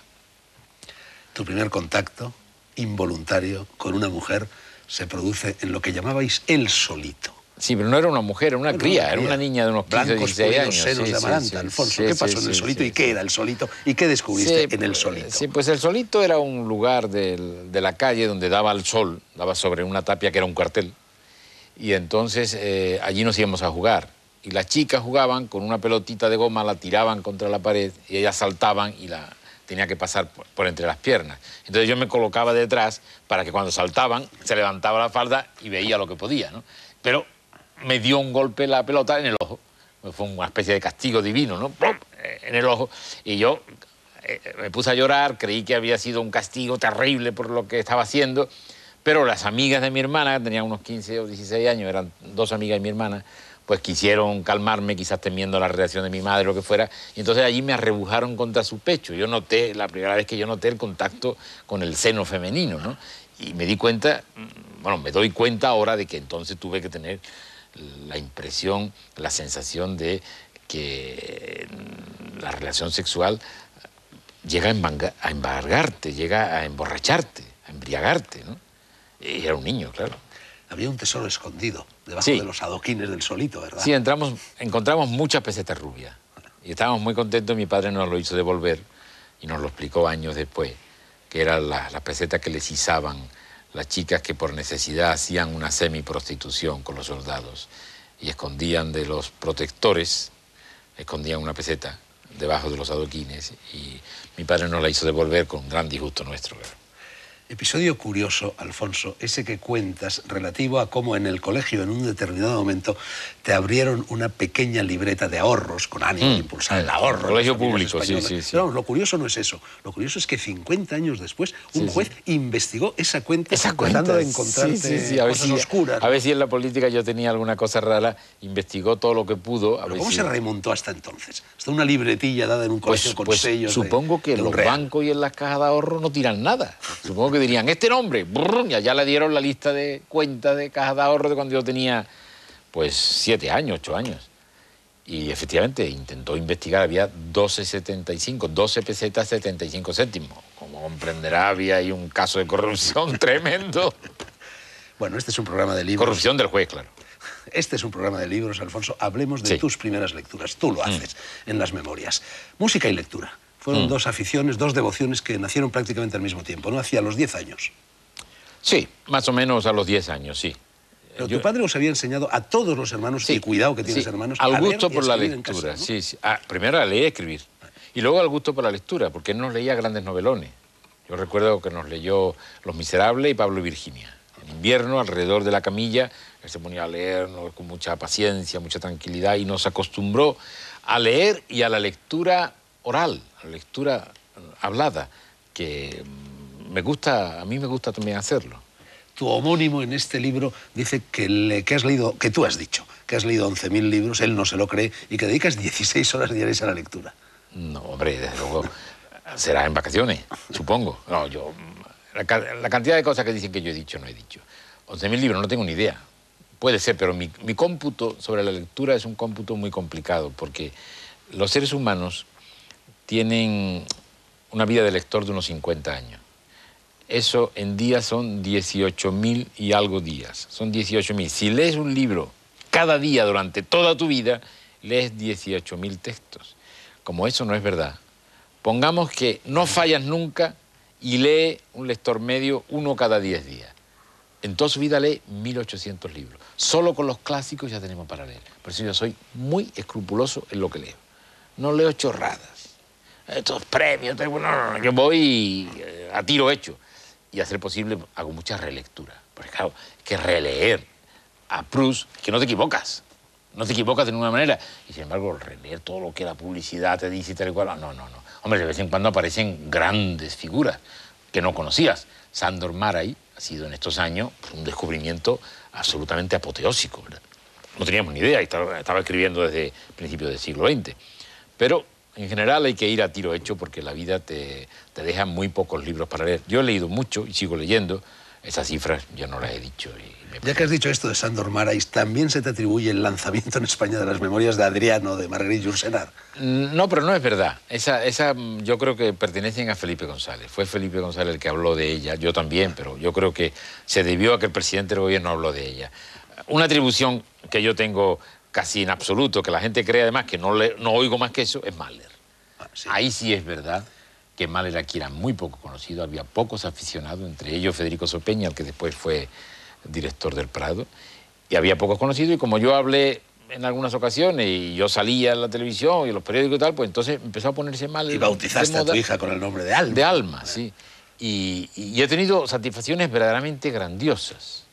Tu primer contacto involuntario con una mujer se produce en lo que llamabais el solito. Sí, pero no era una mujer, era una cría, era una niña de unos 15 o 16 años. Senos de Amaranta, Alfonso. ¿Qué pasó en el solito y qué era el solito y qué descubriste en el solito? Sí, pues el solito era un lugar de la calle donde daba el sol, daba sobre una tapia que era un cuartel. Y entonces allí nos íbamos a jugar. y las chicas jugaban con una pelotita de goma, la tiraban contra la pared y ellas saltaban y la tenía que pasar por entre las piernas. Entonces yo me colocaba detrás para que cuando saltaban se levantaba la falda y veía lo que podía, ¿no? Pero me dio un golpe la pelota en el ojo. Fue una especie de castigo divino, ¿no? ¡Pum! En el ojo. Y yo me puse a llorar, creí que había sido un castigo terrible por lo que estaba haciendo, pero las amigas de mi hermana, que tenían unos 15 o 16 años, eran dos amigas de mi hermana, pues quisieron calmarme, quizás temiendo la reacción de mi madre o lo que fuera, y entonces allí me arrebujaron contra su pecho. Yo noté, la primera vez que yo noté el contacto con el seno femenino, ¿no? Y me di cuenta, bueno, me doy cuenta ahora de que entonces tuve que tener la impresión, la sensación de que la relación sexual llega a embargarte, llega a emborracharte, a embriagarte, ¿no? Y era un niño, claro. Había un tesoro escondido debajo Sí. de los adoquines del solito, ¿verdad? Sí, encontramos muchas pesetas rubias y estábamos muy contentos. Mi padre nos lo hizo devolver y nos lo explicó años después, que eran las pesetas que les izaban las chicas que por necesidad hacían una semiprostitución con los soldados y escondían de los protectores, escondían una peseta debajo de los adoquines y mi padre nos la hizo devolver con un gran disgusto nuestro, claro. Episodio curioso, Alfonso, ese que cuentas relativo a cómo en el colegio en un determinado momento te abrieron una pequeña libreta de ahorros con ánimo de impulsar el ahorro. Colegio en las familias público, sí, españolas. sí. Pero vamos, lo curioso no es eso. Lo curioso es que 50 años después un juez investigó esa cuenta tratando de encontrarte cosas oscuras. A ver si en la política yo tenía alguna cosa rara, investigó todo lo que pudo. Pero ¿cómo se remontó hasta entonces? Hasta una libretilla dada en un colegio con sellos. Supongo que de un los real. bancos y en las cajas de ahorro no tiran nada. Supongo que dirían, este nombre, brrr, y allá le dieron la lista de cuentas de cajas de ahorro de cuando yo tenía, pues, 7 años, 8 años. Y efectivamente intentó investigar, había 12 pesetas 75 céntimos. Como comprenderá, había ahí un caso de corrupción tremendo. Bueno, este es un programa de libros. Corrupción del juez, claro. Este es un programa de libros, Alfonso. Hablemos de tus primeras lecturas. Tú lo haces en las memorias. Música y lectura. Fueron dos aficiones, dos devociones que nacieron prácticamente al mismo tiempo, ¿no? Hacia los 10 años. Sí, más o menos a los 10 años, sí. Pero tu padre os había enseñado a todos los hermanos, y cuidado que tienes hermanos, al a leer gusto y a por la escribir en lectura, casa, ¿no? sí, sí. Primero a leer y escribir. Y luego al gusto por la lectura, porque él nos leía grandes novelones. Yo recuerdo que nos leyó Los Miserables y Pablo y Virginia. En invierno, alrededor de la camilla, él se ponía a leer con mucha paciencia, mucha tranquilidad, y nos acostumbró a leer y a la lectura oral, a la lectura hablada, que a mí me gusta también hacerlo. Tu homónimo en este libro dice que has leído, que tú has dicho, que has leído 11.000 libros, él no se lo cree, y que dedicas 16 horas diarias a la lectura. No, hombre, desde luego, será en vacaciones, supongo. No, la cantidad de cosas que dicen que yo he dicho, no he dicho. 11.000 libros, no tengo ni idea. Puede ser, pero mi cómputo sobre la lectura es un cómputo muy complicado, porque los seres humanos tienen una vida de lector de unos 50 años. Eso en días son 18.000 y algo días. Son 18.000. Si lees un libro cada día durante toda tu vida, lees 18.000 textos. Como eso no es verdad, pongamos que no fallas nunca y lee un lector medio uno cada 10 días. En toda su vida lee 1.800 libros. Solo con los clásicos ya tenemos para leer. Por eso yo soy muy escrupuloso en lo que leo. No leo chorradas. Estos premios, no, yo voy a tiro hecho. Y a ser posible hago mucha relectura. Porque claro, que releer a Proust, que no te equivocas. No te equivocas de ninguna manera. Y sin embargo, releer todo lo que la publicidad te dice y tal y cual, no. Hombre, de vez en cuando aparecen grandes figuras que no conocías. Sándor Márai ha sido en estos años un descubrimiento absolutamente apoteósico, ¿verdad? No teníamos ni idea, estaba escribiendo desde principios del siglo XX. Pero en general hay que ir a tiro hecho porque la vida te deja muy pocos libros para leer. Yo he leído mucho y sigo leyendo. Esas cifras yo no las he dicho. Ya que has dicho esto de Sándor Márai, ¿también se te atribuye el lanzamiento en España de las memorias de Adriano, de Marguerite Yourcenar? No, pero no es verdad. Esa yo creo que pertenecen a Felipe González. Fue Felipe González el que habló de ella, yo también, pero yo creo que se debió a que el presidente del gobierno habló de ella. Una atribución que yo tengo casi en absoluto, que la gente cree además que no oigo más que eso, es Mahler. Sí. Ahí sí es verdad que Mahler aquí era muy poco conocido, había pocos aficionados, entre ellos Federico Sopeña, el que después fue director del Prado, y había pocos conocidos, y como yo hablé en algunas ocasiones y yo salía en la televisión y en los periódicos y tal, pues entonces empezó a ponerse mal. Y bautizaste a tu hija con el nombre de Alma. De Alma, sí. Y he tenido satisfacciones verdaderamente grandiosas,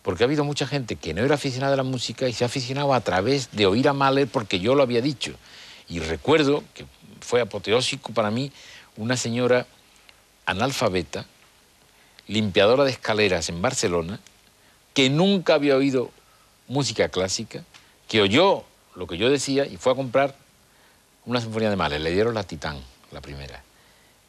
porque ha habido mucha gente que no era aficionada a la música y se ha aficionado a través de oír a Mahler porque yo lo había dicho. Y recuerdo que fue apoteósico para mí una señora analfabeta, limpiadora de escaleras en Barcelona, que nunca había oído música clásica, que oyó lo que yo decía y fue a comprar una sinfonía de Mahler. Le dieron la Titán, la primera.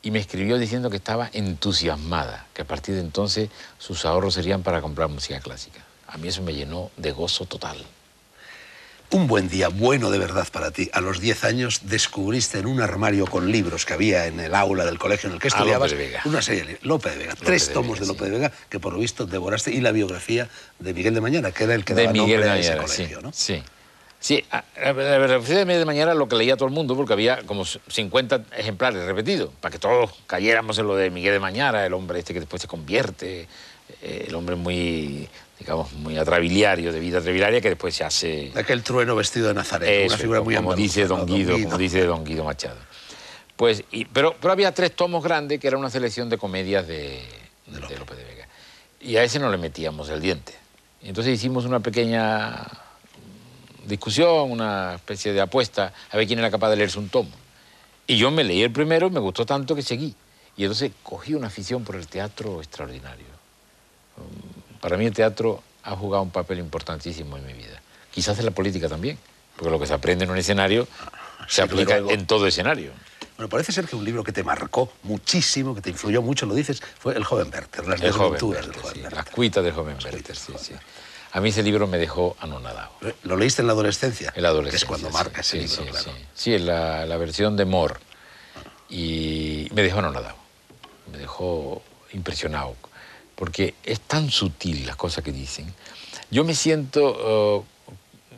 Y me escribió diciendo que estaba entusiasmada, que a partir de entonces sus ahorros serían para comprar música clásica. A mí eso me llenó de gozo total. Un buen día, bueno de verdad para ti. A los 10 años descubriste en un armario con libros que había en el aula del colegio en el que estudiabas Lope de Vega. una serie de libros. Lope de Vega. 3 tomos de Lope de Vega que por lo visto devoraste, y la biografía de Miguel de Mañara, que era el que daba nombre a ese colegio, ¿no? Sí. Sí, la biografía de Miguel de Mañara lo que leía todo el mundo, porque había como 50 ejemplares repetidos, para que todos cayéramos en lo de Miguel de Mañara, el hombre este que después se convierte, el hombre muy, digamos, muy atrabiliario, de vida atrabiliaria, que después se hace... Aquel trueno vestido de Nazareno, una figura muy como dice Don Guido, como dice Don Guido Machado. Pues, pero había 3 tomos grandes, que era una selección de comedias de Lope de Vega. Y a ese no le metíamos el diente. Y entonces hicimos una pequeña discusión, una especie de apuesta, a ver quién era capaz de leerse un tomo. Y yo me leí el primero y me gustó tanto que seguí. Y entonces cogí una afición por el teatro extraordinario. Para mí el teatro ha jugado un papel importantísimo en mi vida. Quizás en la política también, porque lo que se aprende en un escenario se aplica en todo escenario. Bueno, parece ser que un libro que te marcó muchísimo, que te influyó mucho, lo dices, fue El joven Werther, las desventuras del joven Werther. Las cuitas del joven Werther, sí. A mí ese libro me dejó anonadado. ¿Lo leíste en la adolescencia? En la adolescencia. Que es cuando marca ese libro, claro. Sí, en la versión de Moore. Y me dejó anonadado. Me dejó impresionado. Porque es tan sutil las cosas que dicen. Yo me siento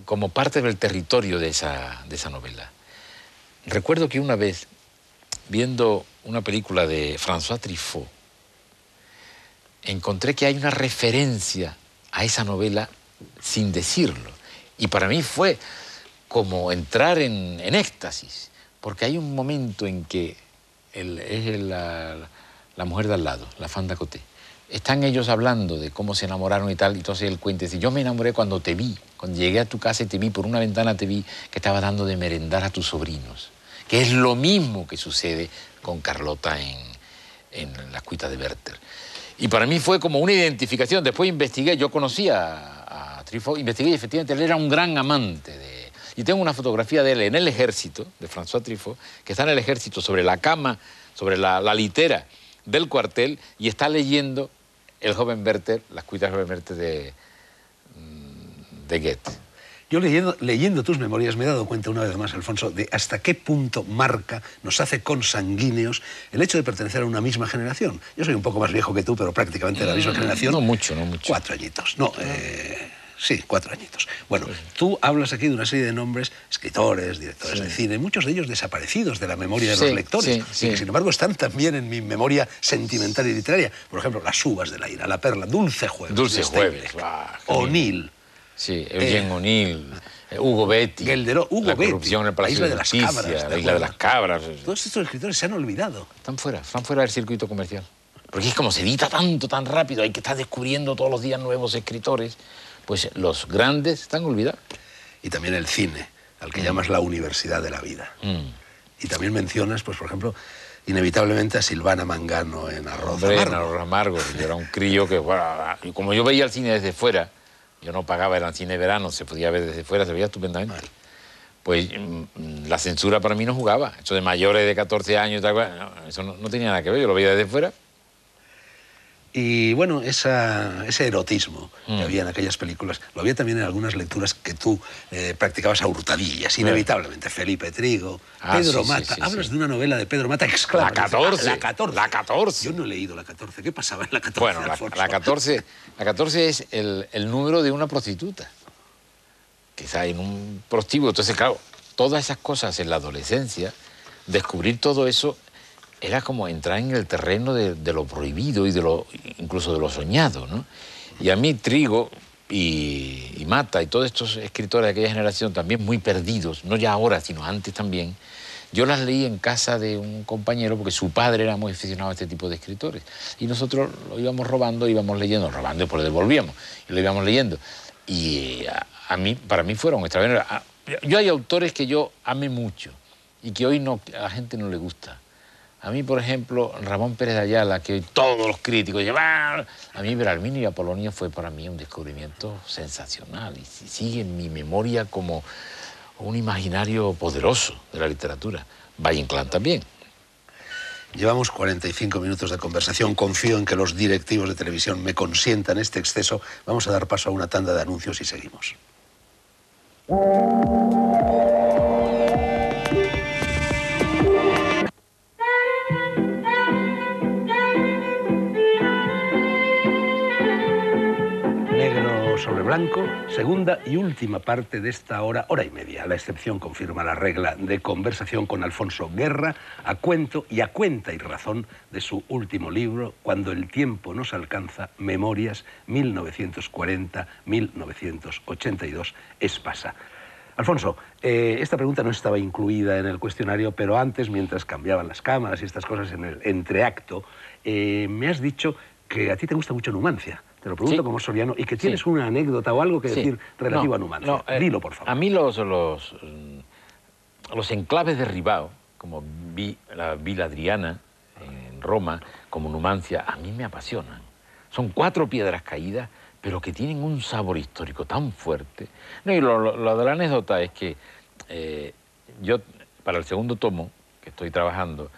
como parte del territorio de esa novela. Recuerdo que una vez, viendo una película de François Truffaut, encontré que hay una referencia a esa novela sin decirlo. Y para mí fue como entrar en éxtasis, porque hay un momento en que la mujer de al lado, la femme d'à côté, están ellos hablando de cómo se enamoraron y tal, y entonces él cuenta y dice, yo me enamoré cuando te vi, cuando llegué a tu casa y te vi, por una ventana te vi que estabas dando de merendar a tus sobrinos, que es lo mismo que sucede con Carlota en Las cuitas de Werther. Y para mí fue como una identificación. Después investigué, yo conocía a Truffaut, investigué y efectivamente él era un gran amante de... Y tengo una fotografía de él en el ejército, de François Truffaut, que está en el ejército sobre la cama, sobre la litera del cuartel, y está leyendo El joven Werther, Las cuitas del joven Werther de Goethe. Yo leyendo tus memorias me he dado cuenta una vez más, Alfonso, de hasta qué punto marca, nos hace consanguíneos el hecho de pertenecer a una misma generación. Yo soy un poco más viejo que tú, pero prácticamente de la misma generación. No mucho, no mucho. 4 añitos. No, sí, 4 añitos. Bueno, tú hablas aquí de una serie de nombres, escritores, directores de cine, muchos de ellos desaparecidos de la memoria de los lectores, y que sin embargo están también en mi memoria sentimental y literaria. Por ejemplo, Las uvas de la ira, La perla, Dulce Jueves. Dulce Jueves. O'Neill. Sí, Eugene O'Neill, Hugo Betti, la corrupción en el Palacio de Justicia, la Isla de las Cabras. Todos estos escritores se han olvidado. Están fuera del circuito comercial. Porque es como se edita tanto, tan rápido, hay que estar descubriendo todos los días nuevos escritores. Pues los grandes están olvidados. Y también el cine, al que llamas la universidad de la vida. Y también mencionas, pues por ejemplo, inevitablemente a Silvana Mangano en Arroz Amargo. En Arroz Amargo. Yo era un crío que, bueno, y como yo veía el cine desde fuera, yo no pagaba, era el cine de verano, se podía ver desde fuera, se veía estupendamente. Vale. Pues la censura para mí no jugaba. Eso de mayores de 14 años, tal, no, eso no tenía nada que ver, yo lo veía desde fuera. Y bueno, ese erotismo que había en aquellas películas, lo había también en algunas lecturas que tú practicabas a hurtadillas, inevitablemente. Felipe Trigo, Pedro Mata. Hablas de una novela de Pedro Mata, exclama. La 14. La 14. La 14. Yo no he leído la 14. ¿Qué pasaba en la 14? Bueno, la 14 es el número de una prostituta. Quizá en un prostíbulo. Entonces, claro, todas esas cosas en la adolescencia, descubrir todo eso, era como entrar en el terreno de lo prohibido y incluso de lo soñado, ¿no? Y a mí Trigo, y Mata y todos estos escritores de aquella generación también muy perdidos, no ya ahora, sino antes también, yo las leí en casa de un compañero porque su padre era muy aficionado a este tipo de escritores. Y nosotros lo íbamos robando, íbamos leyendo, robando y después lo devolvíamos, y lo íbamos leyendo. Y para mí fueron extraordinarios. Yo hay autores que yo amé mucho y que hoy no, a la gente no le gusta. A mí, por ejemplo, Ramón Pérez de Ayala, que hoy todos los críticos llevan... A mí, Belarmino y Apolonio fue para mí un descubrimiento sensacional y sigue en mi memoria como un imaginario poderoso de la literatura. Valle Inclán también. Llevamos 45 minutos de conversación. Confío en que los directivos de televisión me consientan este exceso. Vamos a dar paso a una tanda de anuncios y seguimos. Negro sobre blanco, segunda y última parte de esta hora y media. La excepción confirma la regla de conversación con Alfonso Guerra, a cuento y a cuenta y razón de su último libro, Cuando el tiempo nos alcanza, Memorias, 1940-1982, Espasa. Alfonso, esta pregunta no estaba incluida en el cuestionario, pero antes, mientras cambiaban las cámaras y estas cosas en el entreacto, me has dicho que a ti te gusta mucho Numancia. Te lo pregunto como soriano, y que tienes una anécdota o algo que decir relativo a Numancia. Dilo, por favor. A mí los enclaves derribados, como la Villa Adriana en Roma, como Numancia, a mí me apasionan. Son 4 piedras caídas, pero que tienen un sabor histórico tan fuerte. No, y lo de la anécdota es que yo, para el segundo tomo que estoy trabajando,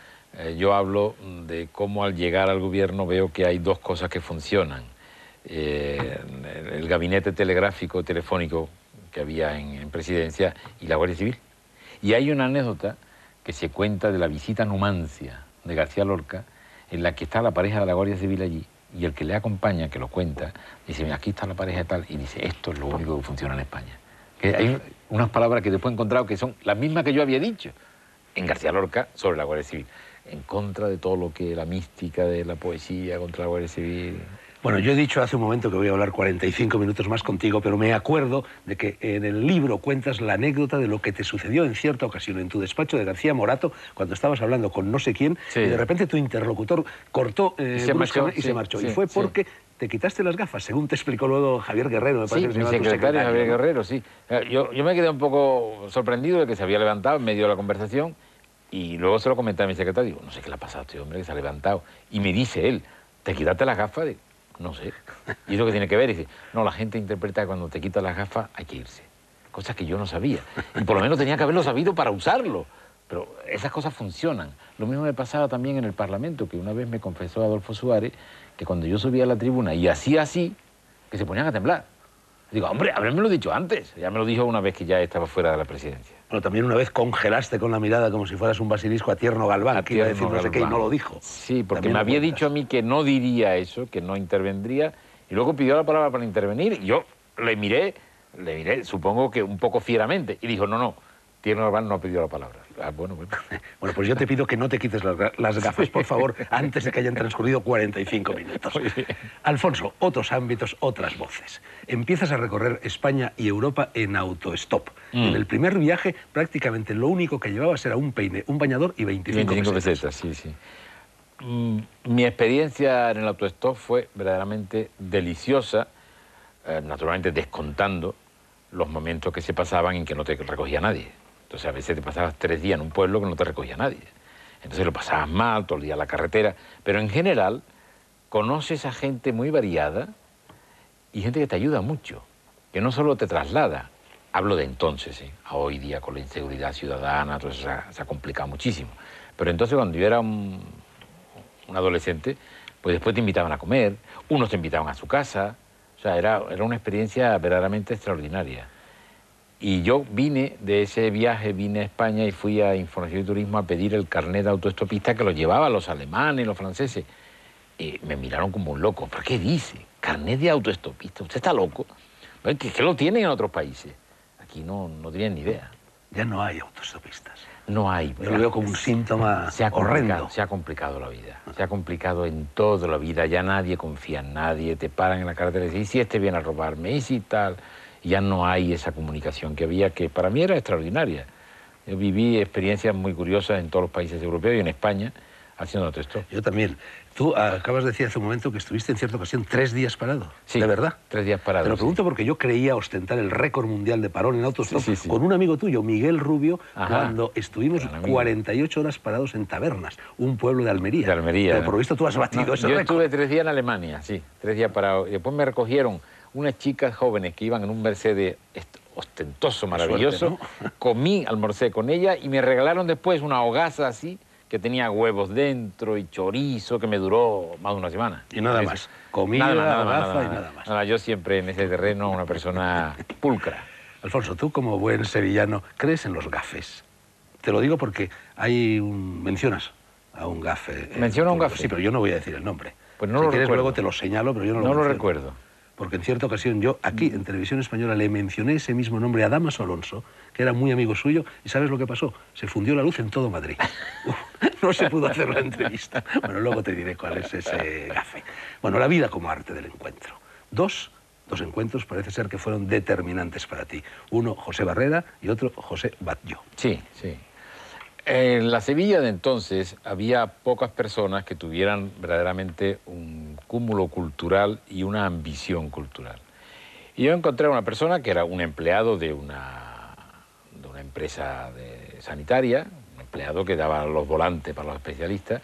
yo hablo de cómo al llegar al gobierno veo que hay 2 cosas que funcionan. El gabinete telegráfico, telefónico que había en Presidencia y la Guardia Civil. Y hay una anécdota que se cuenta de la visita a Numancia de García Lorca, en la que está la pareja de la Guardia Civil allí, y el que le acompaña, que lo cuenta, dice, mira, aquí está la pareja de tal, y dice, esto es lo único que funciona en España. Que hay unas palabras que después he encontrado que son las mismas que yo había dicho en García Lorca sobre la Guardia Civil, en contra de todo lo que la mística de la poesía contra la Guardia Civil. Bueno, yo he dicho hace un momento que voy a hablar 45 minutos más contigo, pero me acuerdo de que en el libro cuentas la anécdota de lo que te sucedió en cierta ocasión en tu despacho de García Morato, cuando estabas hablando con no sé quién, y de repente tu interlocutor cortó y se marchó. Y fue porque te quitaste las gafas, según te explicó luego Javier Guerrero, me parece que se llama tu secretario, Javier ¿no? Guerrero, sí. Yo me quedé un poco sorprendido de que se había levantado en medio de la conversación y luego se lo comenté a mi secretario. Digo, no sé qué le ha pasado a este hombre que se ha levantado. Y me dice él, ¿te quitaste las gafas? No sé. ¿Y eso qué tiene que ver? Y dice, no, la gente interpreta que cuando te quitas las gafas hay que irse. Cosas que yo no sabía. Y por lo menos tenía que haberlo sabido para usarlo. Pero esas cosas funcionan. Lo mismo me pasaba también en el Parlamento, que una vez me confesó Adolfo Suárez que cuando yo subía a la tribuna y hacía así, que se ponían a temblar. Digo, hombre, habérmelo dicho antes. Ya me lo dijo una vez que ya estaba fuera de la presidencia. Bueno, también una vez congelaste con la mirada como si fueras un basilisco a Tierno Galván, que iba a decir no sé qué y no lo dijo. Sí, porque también me había dicho a mí que no diría eso, que no intervendría, y luego pidió la palabra para intervenir, y yo le miré, supongo que un poco fieramente, y dijo, no, Tierno Galván no ha pedido la palabra. Bueno, pues yo te pido que no te quites las gafas, por favor, antes de que hayan transcurrido 45 minutos. Alfonso, otros ámbitos, otras voces. Empiezas a recorrer España y Europa en autostop. En el primer viaje, prácticamente lo único que llevabas era un peine, un bañador y 25 pesetas. Sí. Mi experiencia en el autostop fue verdaderamente deliciosa, naturalmente descontando los momentos que se pasaban en que no te recogía nadie. Entonces a veces te pasabas 3 días en un pueblo que no te recogía nadie. Entonces lo pasabas mal, todo el día en la carretera. Pero en general conoces a gente muy variada y gente que te ayuda mucho, que no solo te traslada. Hablo de entonces, a hoy día con la inseguridad ciudadana, todo eso se ha complicado muchísimo. Pero entonces cuando yo era un adolescente, pues después te invitaban a comer, unos te invitaban a su casa. O sea, era una experiencia verdaderamente extraordinaria. Y yo vine de ese viaje, vine a España y fui a Información y Turismo a pedir el carnet de autoestopista que lo llevaban los alemanes, los franceses. Y me miraron como un loco. ¿Pero qué dice? ¿Carnet de autoestopista? ¿Usted está loco? ¿Qué lo tienen en otros países? Aquí no tienen ni idea. Ya no hay autostopistas. No hay. Yo lo veo como un síntoma horrendo. Se ha complicado la vida. Se ha complicado en toda la vida. Ya nadie confía en nadie. Te paran en la carretera y dicen, ¿y si este viene a robarme? ¿Y si tal? Ya no hay esa comunicación que había, que para mí era extraordinaria. Yo viví experiencias muy curiosas en todos los países europeos y en España haciendo autostop. Yo también. Tú acabas de decir hace un momento que estuviste en cierta ocasión 3 días parado. Sí, ¿De verdad? 3 días parado. Te lo pregunto porque yo creía ostentar el récord mundial de parón en autostop con un amigo tuyo, Miguel Rubio, cuando estuvimos 48 horas parados en Tabernas, un pueblo de Almería. De Almería. Pero por lo visto tú has batido ese récord. Yo estuve 3 días en Alemania, sí, 3 días parado. Y después me recogieron unas chicas jóvenes que iban en un Mercedes ostentoso, maravilloso. Suerte, ¿no? Comí, almorcé con ella y me regalaron después una hogaza así, que tenía huevos dentro y chorizo, que me duró más de una semana. Y nada más. Comida, hogaza y nada más. Nada, yo siempre en ese terreno una persona pulcra. Alfonso, tú como buen sevillano, ¿crees en los gafes? Te lo digo porque mencionas a un gafe. ¿Menciona a un gafe? Sí, pero yo no voy a decir el nombre. Pues no si lo quieres recuerdo. luego te lo señalo, pero yo no lo menciono. No lo menciono. recuerdo. Porque en cierta ocasión yo aquí en Televisión Española le mencioné ese mismo nombre a Damaso Alonso, que era muy amigo suyo, y ¿sabes lo que pasó? Se fundió la luz en todo Madrid. No se pudo hacer la entrevista. Bueno, luego te diré cuál es ese gafe. Bueno, la vida como arte del encuentro. Dos encuentros parece ser que fueron determinantes para ti. Uno, José Barrera, y otro, José Batlló. Sí, sí. En la Sevilla de entonces había pocas personas que tuvieran verdaderamente un cúmulo cultural y una ambición cultural. Y yo encontré a una persona que era un empleado de una empresa sanitaria, un empleado que daba los volantes para los especialistas,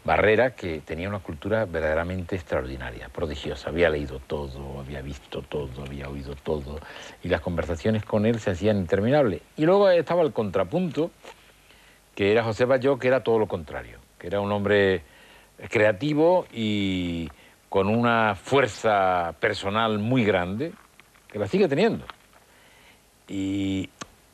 Barrera, que tenía una cultura verdaderamente extraordinaria, prodigiosa. Había leído todo, había visto todo, había oído todo, y las conversaciones con él se hacían interminables. Y luego estaba el contrapunto, que era José Batlló, que era todo lo contrario, que era un hombre creativo y con una fuerza personal muy grande, que la sigue teniendo. Y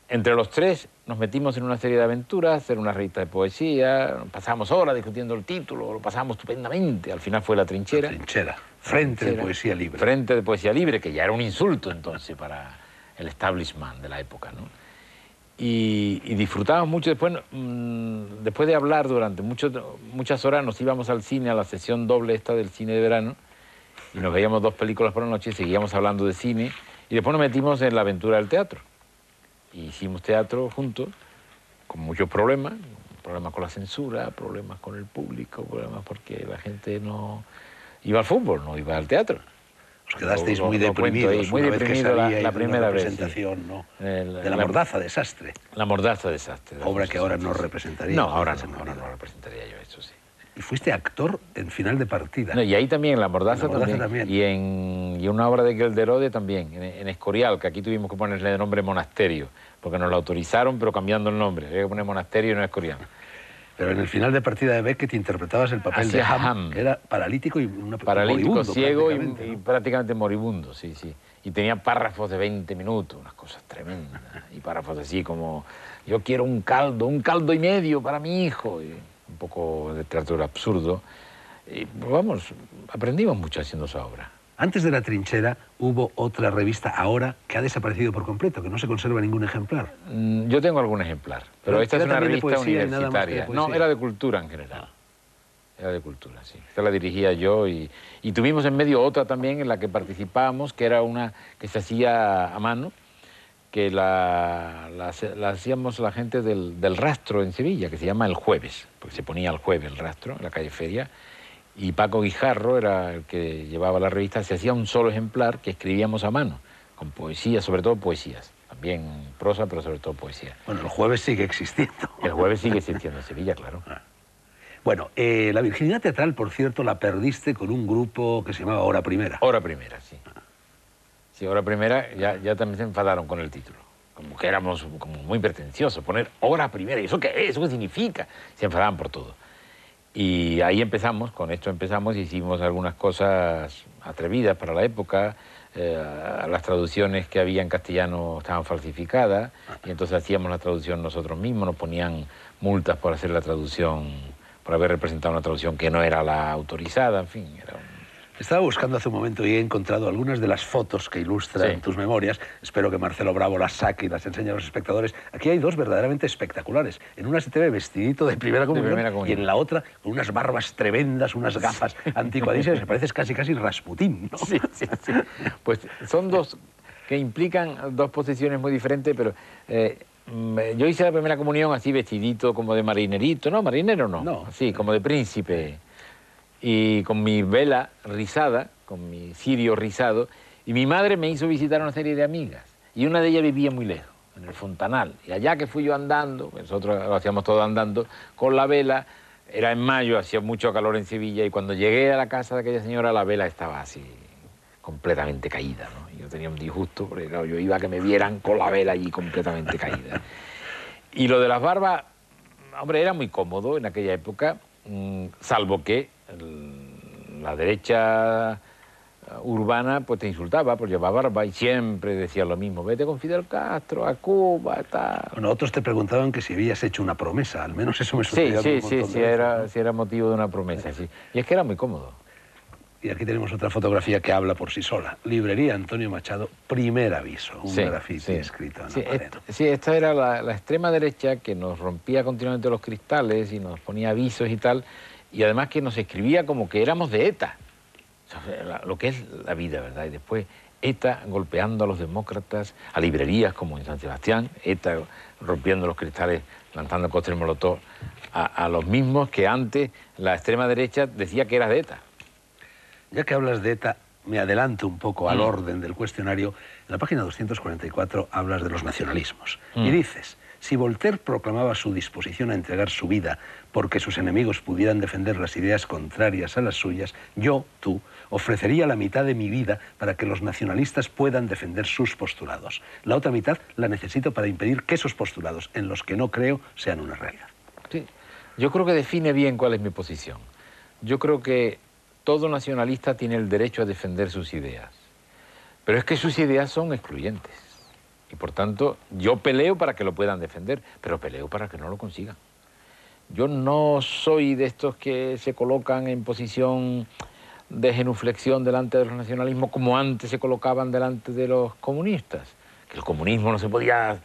entre los tres nos metimos en una serie de aventuras, hacer una revista de poesía, pasamos horas discutiendo el título, lo pasamos estupendamente, al final fue La Trinchera. La Trinchera, Frente de Poesía Libre. Frente de Poesía Libre, que ya era un insulto entonces para el establishment de la época, ¿no? Y disfrutábamos mucho. Después de hablar durante muchas horas, nos íbamos al cine, a la sesión doble esta del cine de verano, y nos veíamos 2 películas por la noche, seguíamos hablando de cine, y después nos metimos en la aventura del teatro. Y hicimos teatro juntos, con muchos problemas con la censura, problemas con el público, problemas porque la gente no iba al fútbol, no iba al teatro. Os quedasteis muy deprimidos muy una vez que deprimido salíais la de primera una vez, representación, sí. ¿no? De La Mordaza, Desastre. La Mordaza, Desastre. Obra que ahora no representaría. No, ahora no representaría yo eso, sí. Y fuiste actor en Final de Partida. No, y ahí también, en La Mordaza, también. Y una obra de Gelderode también, en Escorial, que aquí tuvimos que ponerle de nombre Monasterio, porque nos lo autorizaron, pero cambiando el nombre. Había que poner Monasterio y no Escorial. Pero en el Final de Partida de Beckett interpretabas el papel de Ham, que era paralítico y paralítico, moribundo, ciego prácticamente, y prácticamente moribundo, sí, sí. Y tenía párrafos de 20 minutos, unas cosas tremendas. Y párrafos así como, yo quiero un caldo y medio para mi hijo. Y un poco de teatro absurdo. Y pues, vamos, aprendimos mucho haciendo esa obra. Antes de La Trinchera hubo otra revista ahora que ha desaparecido por completo, que no se conserva ningún ejemplar. Yo tengo algún ejemplar, pero esta es una revista universitaria. No, era de cultura en general. Era de cultura, sí. Esta la dirigía yo y tuvimos en medio otra también en la que participábamos, que era una que se hacía a mano, que la hacíamos la gente del Rastro en Sevilla, que se llama El Jueves, porque se ponía el jueves el Rastro en la calle Feria. Y Paco Guijarro era el que llevaba la revista. Se hacía un solo ejemplar que escribíamos a mano, con poesía, sobre todo poesías. También prosa, pero sobre todo poesía. Bueno, El Jueves sigue existiendo. El Jueves sigue existiendo en Sevilla, claro. Bueno, la virginidad teatral, por cierto, la perdiste con un grupo que se llamaba Hora Primera. Hora Primera, sí. Sí, Hora Primera ya también se enfadaron con el título. Como que éramos como muy pretenciosos, poner Hora Primera. ¿Y eso qué es? ¿Eso qué significa? Se enfadaban por todo. Y ahí empezamos, con esto empezamos, hicimos algunas cosas atrevidas para la época, las traducciones que había en castellano estaban falsificadas, y entonces hacíamos la traducción nosotros mismos, nos ponían multas por hacer la traducción, por haber representado una traducción que no era la autorizada, en fin, era Estaba buscando hace un momento y he encontrado algunas de las fotos que ilustran tus memorias. Espero que Marcelo Bravo las saque y las enseñe a los espectadores. Aquí hay dos verdaderamente espectaculares. En una se te ve vestidito de primera comunión, y en la otra con unas barbas tremendas, unas gafas anticuadísimas, que pareces casi Rasputín, ¿no? Sí. Pues son dos que implican dos posiciones muy diferentes, pero yo hice la primera comunión así vestidito como de marinerito, ¿no? Marinero no. Así, como de príncipe. Y con mi vela rizada, con mi cirio rizado, y mi madre me hizo visitar a una serie de amigas, y una de ellas vivía muy lejos, en el Fontanal, y allá que fui yo andando, nosotros lo hacíamos todo andando, con la vela, era en mayo, hacía mucho calor en Sevilla, y cuando llegué a la casa de aquella señora, la vela estaba así, completamente caída, ¿no? Y yo tenía un disgusto, porque claro, yo iba a que me vieran con la vela allí completamente caída. Y lo de las barbas, hombre, era muy cómodo en aquella época, salvo que la derecha urbana pues te insultaba por llevar barba y siempre decía lo mismo: vete con Fidel Castro a Cuba, tal. Bueno, otros te preguntaban que si habías hecho una promesa, al menos eso me sucedía un montón de veces, ¿no? Sí, era motivo de una promesa, sí. Y es que era muy cómodo. Y aquí tenemos otra fotografía que habla por sí sola. Librería Antonio Machado, primer aviso, un grafiti escrito en la pared. Esta era la extrema derecha que nos rompía continuamente los cristales y nos ponía avisos y tal, y además que nos escribía como que éramos de ETA. O sea, lo que es la vida, ¿verdad? Y después ETA golpeando a los demócratas, a librerías como en San Sebastián, ETA rompiendo los cristales, lanzando cócteles molotov a los mismos que antes la extrema derecha decía que era de ETA. Ya que hablas de ETA, me adelanto un poco al orden del cuestionario. En la página 244 hablas de los nacionalismos. Y dices: si Voltaire proclamaba su disposición a entregar su vida porque sus enemigos pudieran defender las ideas contrarias a las suyas, tú, ofrecería la mitad de mi vida para que los nacionalistas puedan defender sus postulados. La otra mitad la necesito para impedir que esos postulados, en los que no creo, sean una realidad. Sí, yo creo que define bien cuál es mi posición. Yo creo que todo nacionalista tiene el derecho a defender sus ideas, pero es que sus ideas son excluyentes. Y por tanto, yo peleo para que lo puedan defender, pero peleo para que no lo consigan. Yo no soy de estos que se colocan en posición de genuflexión delante de los nacionalismos como antes se colocaban delante de los comunistas. Que el comunismo no se podía...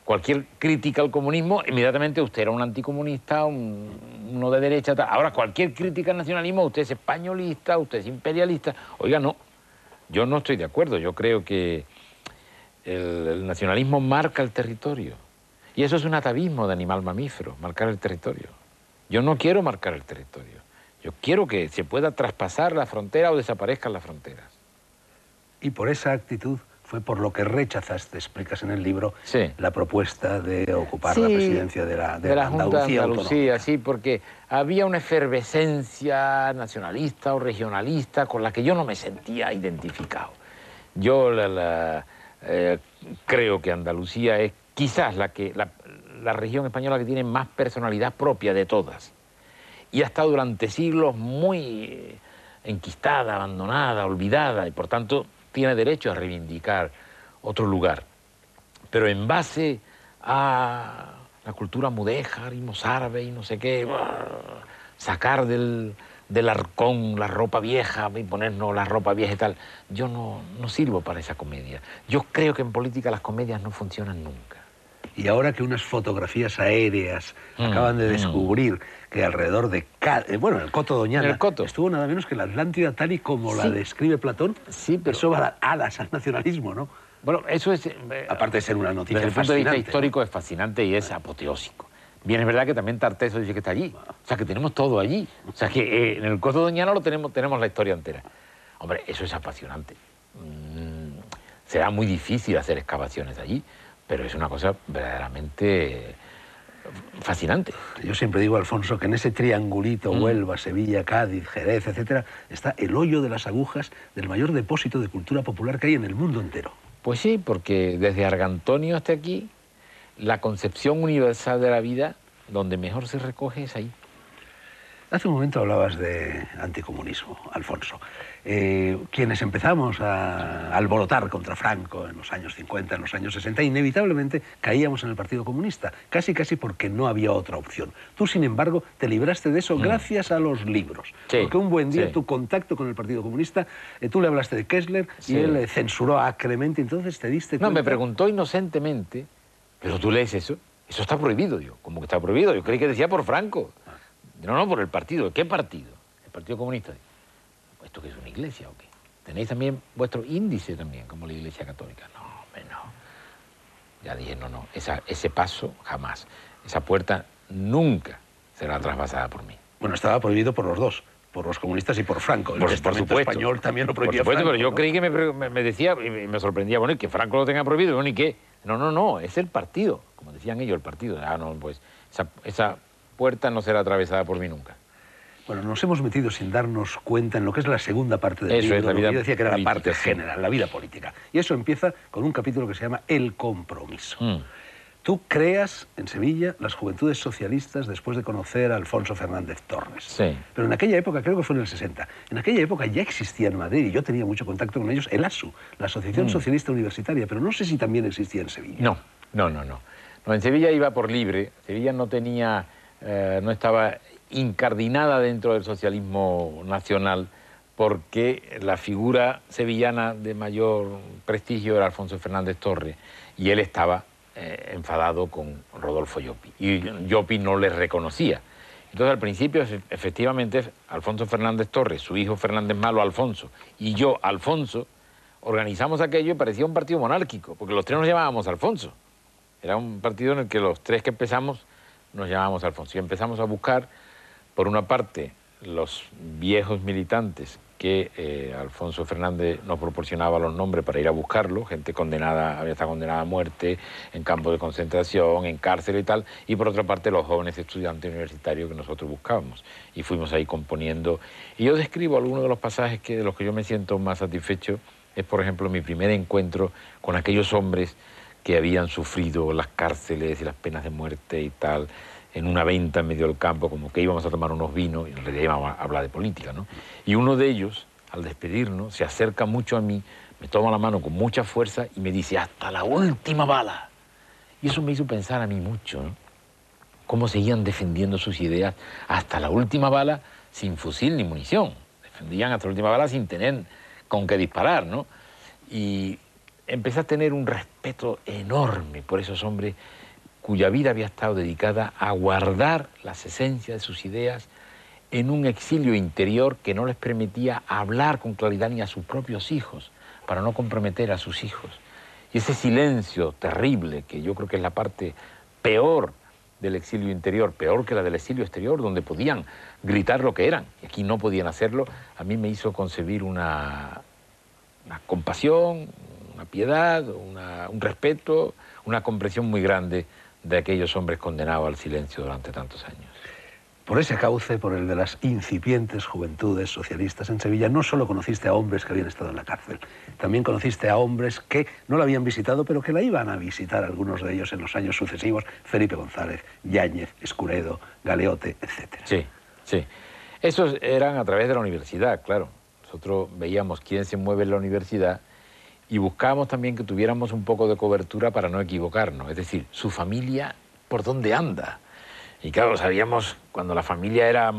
Cualquier crítica al comunismo, inmediatamente usted era un anticomunista, uno de derecha, tal. Ahora, cualquier crítica al nacionalismo, usted es españolista, usted es imperialista. Oiga, no, yo no estoy de acuerdo. Yo creo que el nacionalismo marca el territorio. Y eso es un atavismo de animal mamífero, marcar el territorio. Yo no quiero marcar el territorio. Yo quiero que se pueda traspasar la frontera o desaparezcan las fronteras. Y por esa actitud fue por lo que rechazaste, explicas en el libro, la propuesta de ocupar la presidencia de la Junta de Andalucía, sí, porque había una efervescencia nacionalista o regionalista con la que yo no me sentía identificado. Yo creo que Andalucía es quizás la región española que tiene más personalidad propia de todas. Y ha estado durante siglos muy enquistada, abandonada, olvidada, y por tanto tiene derecho a reivindicar otro lugar. Pero en base a la cultura mudéjar y mozárabe y no sé qué, sacar del arcón la ropa vieja y ponernos la ropa vieja y tal, yo no sirvo para esa comedia. Yo creo que en política las comedias no funcionan nunca. Y ahora que unas fotografías aéreas acaban de descubrir que alrededor de... bueno, el Coto Doñana estuvo nada menos que la Atlántida tal y como la describe Platón. Sí, pero eso va a dar alas al nacionalismo, ¿no? Bueno, eso es... aparte de ser una noticia desde fascinante. el punto de vista histórico, ¿no? Es fascinante y es apoteósico. Bien, es verdad que también Tarteso dice que está allí. O sea, que tenemos todo allí. O sea, que en el Coto Doñana tenemos la historia entera. Hombre, eso es apasionante. Será muy difícil hacer excavaciones allí, pero es una cosa verdaderamente fascinante. Yo siempre digo, Alfonso, que en ese triangulito, Huelva, Sevilla, Cádiz, Jerez, etcétera, está el hoyo de las agujas del mayor depósito de cultura popular que hay en el mundo entero. Pues sí, porque desde Argantonio hasta aquí, la concepción universal de la vida, donde mejor se recoge es ahí. Hace un momento hablabas de anticomunismo, Alfonso. Quienes empezamos a alborotar contra Franco en los años 50, en los años 60, inevitablemente caíamos en el Partido Comunista, casi porque no había otra opción. Tú, sin embargo, te libraste de eso gracias a los libros. Sí, porque un buen día sí. tu contacto con el Partido Comunista, tú le hablaste de Kessler y él censuró acremente, entonces te diste cuenta... No, me preguntó inocentemente, pero tú lees eso está prohibido, yo. ¿Cómo que está prohibido? Yo creí que decía por Franco. No, por el partido. ¿Qué partido? El Partido Comunista. ¿Esto qué es una iglesia o qué? ¿Tenéis también vuestro índice también, como la Iglesia Católica? No, hombre, no. Ya dije, no. Ese paso, jamás. Esa puerta nunca será traspasada por mí. Bueno, estaba prohibido por los dos, por los comunistas y por Franco. El Por Testamento supuesto. español también lo prohibía. Por supuesto, Franco, pero yo ¿no? creí que me decía, y me sorprendía, bueno, y que Franco lo tenga prohibido, bueno, ¿y qué? No, es el partido, como decían ellos, el partido. No, pues esa puerta no será atravesada por mí nunca. Bueno, nos hemos metido sin darnos cuenta en lo que es la segunda parte del Eso libro, es la lo que vida yo decía que era la política, parte sí. general, la vida política. Y eso empieza con un capítulo que se llama El compromiso. Tú creas en Sevilla las Juventudes Socialistas después de conocer a Alfonso Fernández Torres. Sí. Pero en aquella época, creo que fue en el 60, en aquella época ya existía en Madrid, y yo tenía mucho contacto con ellos, el ASU, la Asociación Socialista Universitaria, pero no sé si también existía en Sevilla. No, en Sevilla iba por libre. Sevilla no tenía, no estaba incardinada dentro del socialismo nacional porque la figura sevillana de mayor prestigio era Alfonso Fernández Torres y él estaba enfadado con Rodolfo Llopis. Y Llopis no le reconocía. Entonces, al principio, efectivamente, Alfonso Fernández Torres, su hijo Fernández Malo, Alfonso, y yo, Alfonso, organizamos aquello y parecía un partido monárquico, porque los tres nos llamábamos Alfonso. Era un partido en el que los tres que empezamos nos llamábamos Alfonso. Y empezamos a buscar, por una parte, los viejos militantes que Alfonso Fernández nos proporcionaba los nombres para ir a buscarlo, gente condenada, había estado condenada a muerte, en campos de concentración, en cárcel y tal, y por otra parte los jóvenes estudiantes universitarios que nosotros buscábamos. Y fuimos ahí componiendo. Y yo describo algunos de los pasajes de los que yo me siento más satisfecho. Es, por ejemplo, mi primer encuentro con aquellos hombres que habían sufrido las cárceles y las penas de muerte y tal, en una venta en medio del campo, como que íbamos a tomar unos vinos, y en realidad íbamos a hablar de política, ¿no? Y uno de ellos, al despedirnos, se acerca mucho a mí, me toma la mano con mucha fuerza y me dice, hasta la última bala. Y eso me hizo pensar a mí mucho, ¿no? Cómo seguían defendiendo sus ideas hasta la última bala, sin fusil ni munición. Defendían hasta la última bala sin tener con qué disparar, ¿no? Y empecé a tener un respeto enorme por esos hombres cuya vida había estado dedicada a guardar las esencias de sus ideas en un exilio interior que no les permitía hablar con claridad ni a sus propios hijos, para no comprometer a sus hijos. Y ese silencio terrible, que yo creo que es la parte peor del exilio interior, peor que la del exilio exterior, donde podían gritar lo que eran, y aquí no podían hacerlo, a mí me hizo concebir una compasión, una piedad, un respeto, una comprensión muy grande de aquellos hombres condenados al silencio durante tantos años. Por ese cauce, por el de las incipientes juventudes socialistas en Sevilla, no solo conociste a hombres que habían estado en la cárcel, también conociste a hombres que no la habían visitado, pero que la iban a visitar, algunos de ellos en los años sucesivos, Felipe González, Yáñez, Escuredo, Galeote, etc. Sí. Esos eran a través de la universidad, claro. Nosotros veíamos quién se mueve en la universidad y buscábamos también que tuviéramos un poco de cobertura para no equivocarnos. Es decir, su familia, ¿por dónde anda? Y claro, sabíamos, cuando la familia era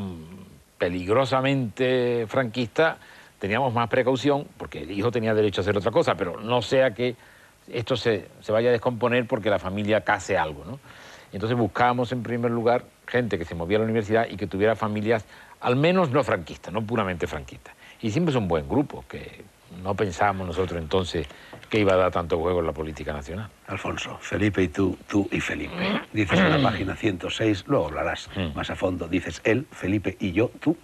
peligrosamente franquista, teníamos más precaución, porque el hijo tenía derecho a hacer otra cosa, pero no sea que esto se vaya a descomponer porque la familia case algo, ¿no? Entonces buscábamos, en primer lugar, gente que se movía a la universidad y que tuviera familias, al menos no franquistas, no puramente franquistas. Y siempre es un buen grupo, que no pensábamos nosotros entonces que iba a dar tanto juego en la política nacional. Alfonso, Felipe y tú y Felipe. Dices en la página 106, luego hablarás más a fondo, dices él, Felipe y yo, tú,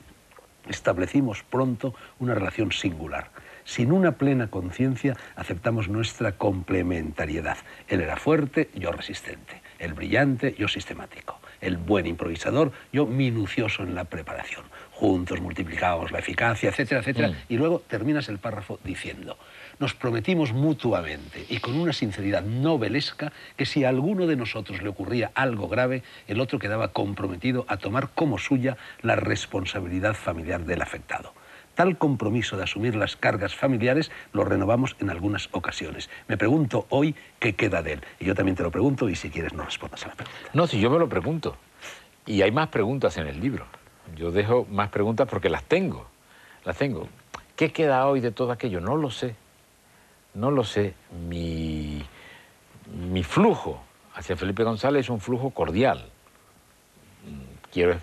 establecimos pronto una relación singular. Sin una plena conciencia aceptamos nuestra complementariedad. Él era fuerte, yo resistente. Él brillante, yo sistemático. el buen improvisador, yo minucioso en la preparación. Juntos multiplicábamos la eficacia, etcétera, etcétera, y luego terminas el párrafo diciendo: nos prometimos mutuamente y con una sinceridad novelesca que si a alguno de nosotros le ocurría algo grave, el otro quedaba comprometido a tomar como suya la responsabilidad familiar del afectado. Tal compromiso de asumir las cargas familiares lo renovamos en algunas ocasiones. Me pregunto hoy qué queda de él. Y yo también te lo pregunto, y si quieres no respondas a la pregunta. No, si yo me lo pregunto. Y hay más preguntas en el libro. Yo dejo más preguntas porque las tengo. Las tengo. ¿Qué queda hoy de todo aquello? No lo sé. No lo sé. Mi flujo hacia Felipe González es un flujo cordial. Quiero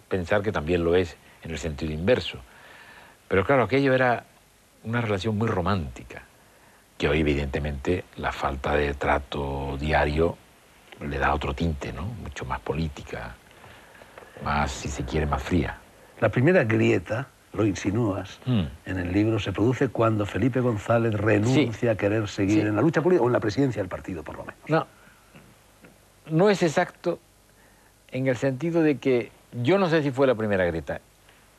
pensar que también lo es en el sentido inverso. Pero claro, aquello era una relación muy romántica, que hoy evidentemente la falta de trato diario le da otro tinte, ¿no? Mucho más política, más, si se quiere, más fría. La primera grieta, lo insinúas, en el libro, se produce cuando Felipe González renuncia a querer seguir en la lucha política o en la presidencia del partido, por lo menos. No, no es exacto en el sentido de que yo no sé si fue la primera grieta.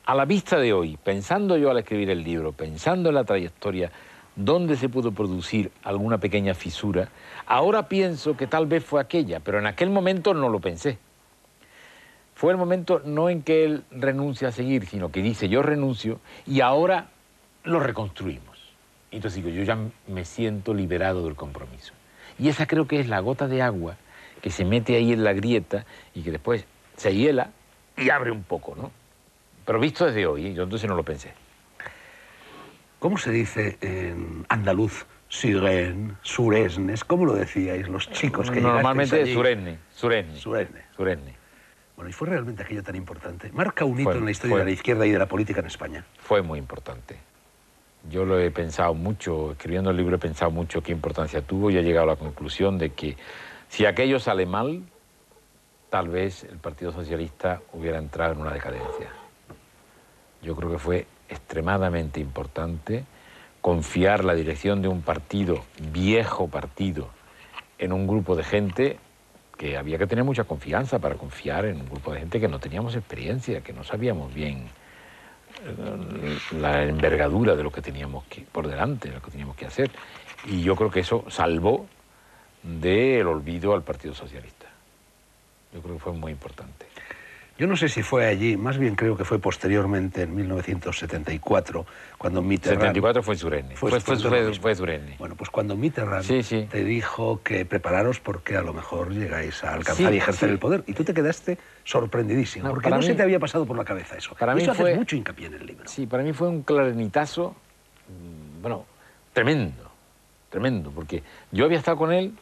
A la vista de hoy, pensando yo al escribir el libro, pensando en la trayectoria, dónde se pudo producir alguna pequeña fisura, ahora pienso que tal vez fue aquella, pero en aquel momento no lo pensé. Fue el momento no en que él renuncia a seguir, sino que dice yo renuncio y ahora lo reconstruimos. Y entonces digo, yo ya me siento liberado del compromiso. Y esa creo que es la gota de agua que se mete ahí en la grieta y que después se hiela y abre un poco, ¿no? Pero visto desde hoy, yo entonces no lo pensé. ¿Cómo se dice en andaluz? Suren, suresnes, ¿cómo lo decíais los chicos que normalmente allí? surenne. Bueno, ¿y fue realmente aquello tan importante? ¿Marca un hito en la historia fue. de la izquierda y de la política en España? Fue muy importante. Yo lo he pensado mucho, escribiendo el libro he pensado mucho qué importancia tuvo y he llegado a la conclusión de que si aquello sale mal, tal vez el Partido Socialista hubiera entrado en una decadencia. Yo creo que fue extremadamente importante confiar la dirección de un partido, viejo partido, en un grupo de gente que había que tener mucha confianza para confiar en un grupo de gente que no teníamos experiencia, que no sabíamos bien la envergadura de lo que teníamos por delante, de lo que teníamos que hacer. Y yo creo que eso salvó del olvido al Partido Socialista. Yo creo que fue muy importante. Yo no sé si fue allí, más bien creo que fue posteriormente, en 1974, cuando Mitterrand... 74 fue Surenne. Fue Surenne. Bueno, pues cuando Mitterrand te dijo que prepararos porque a lo mejor llegáis a alcanzar y ejercer el poder. Y tú te quedaste sorprendidísimo, porque no se te había pasado por la cabeza eso. Para mí eso fue, haces mucho hincapié en el libro. Sí, para mí fue un clarinetazo, bueno, tremendo, porque yo había estado con él...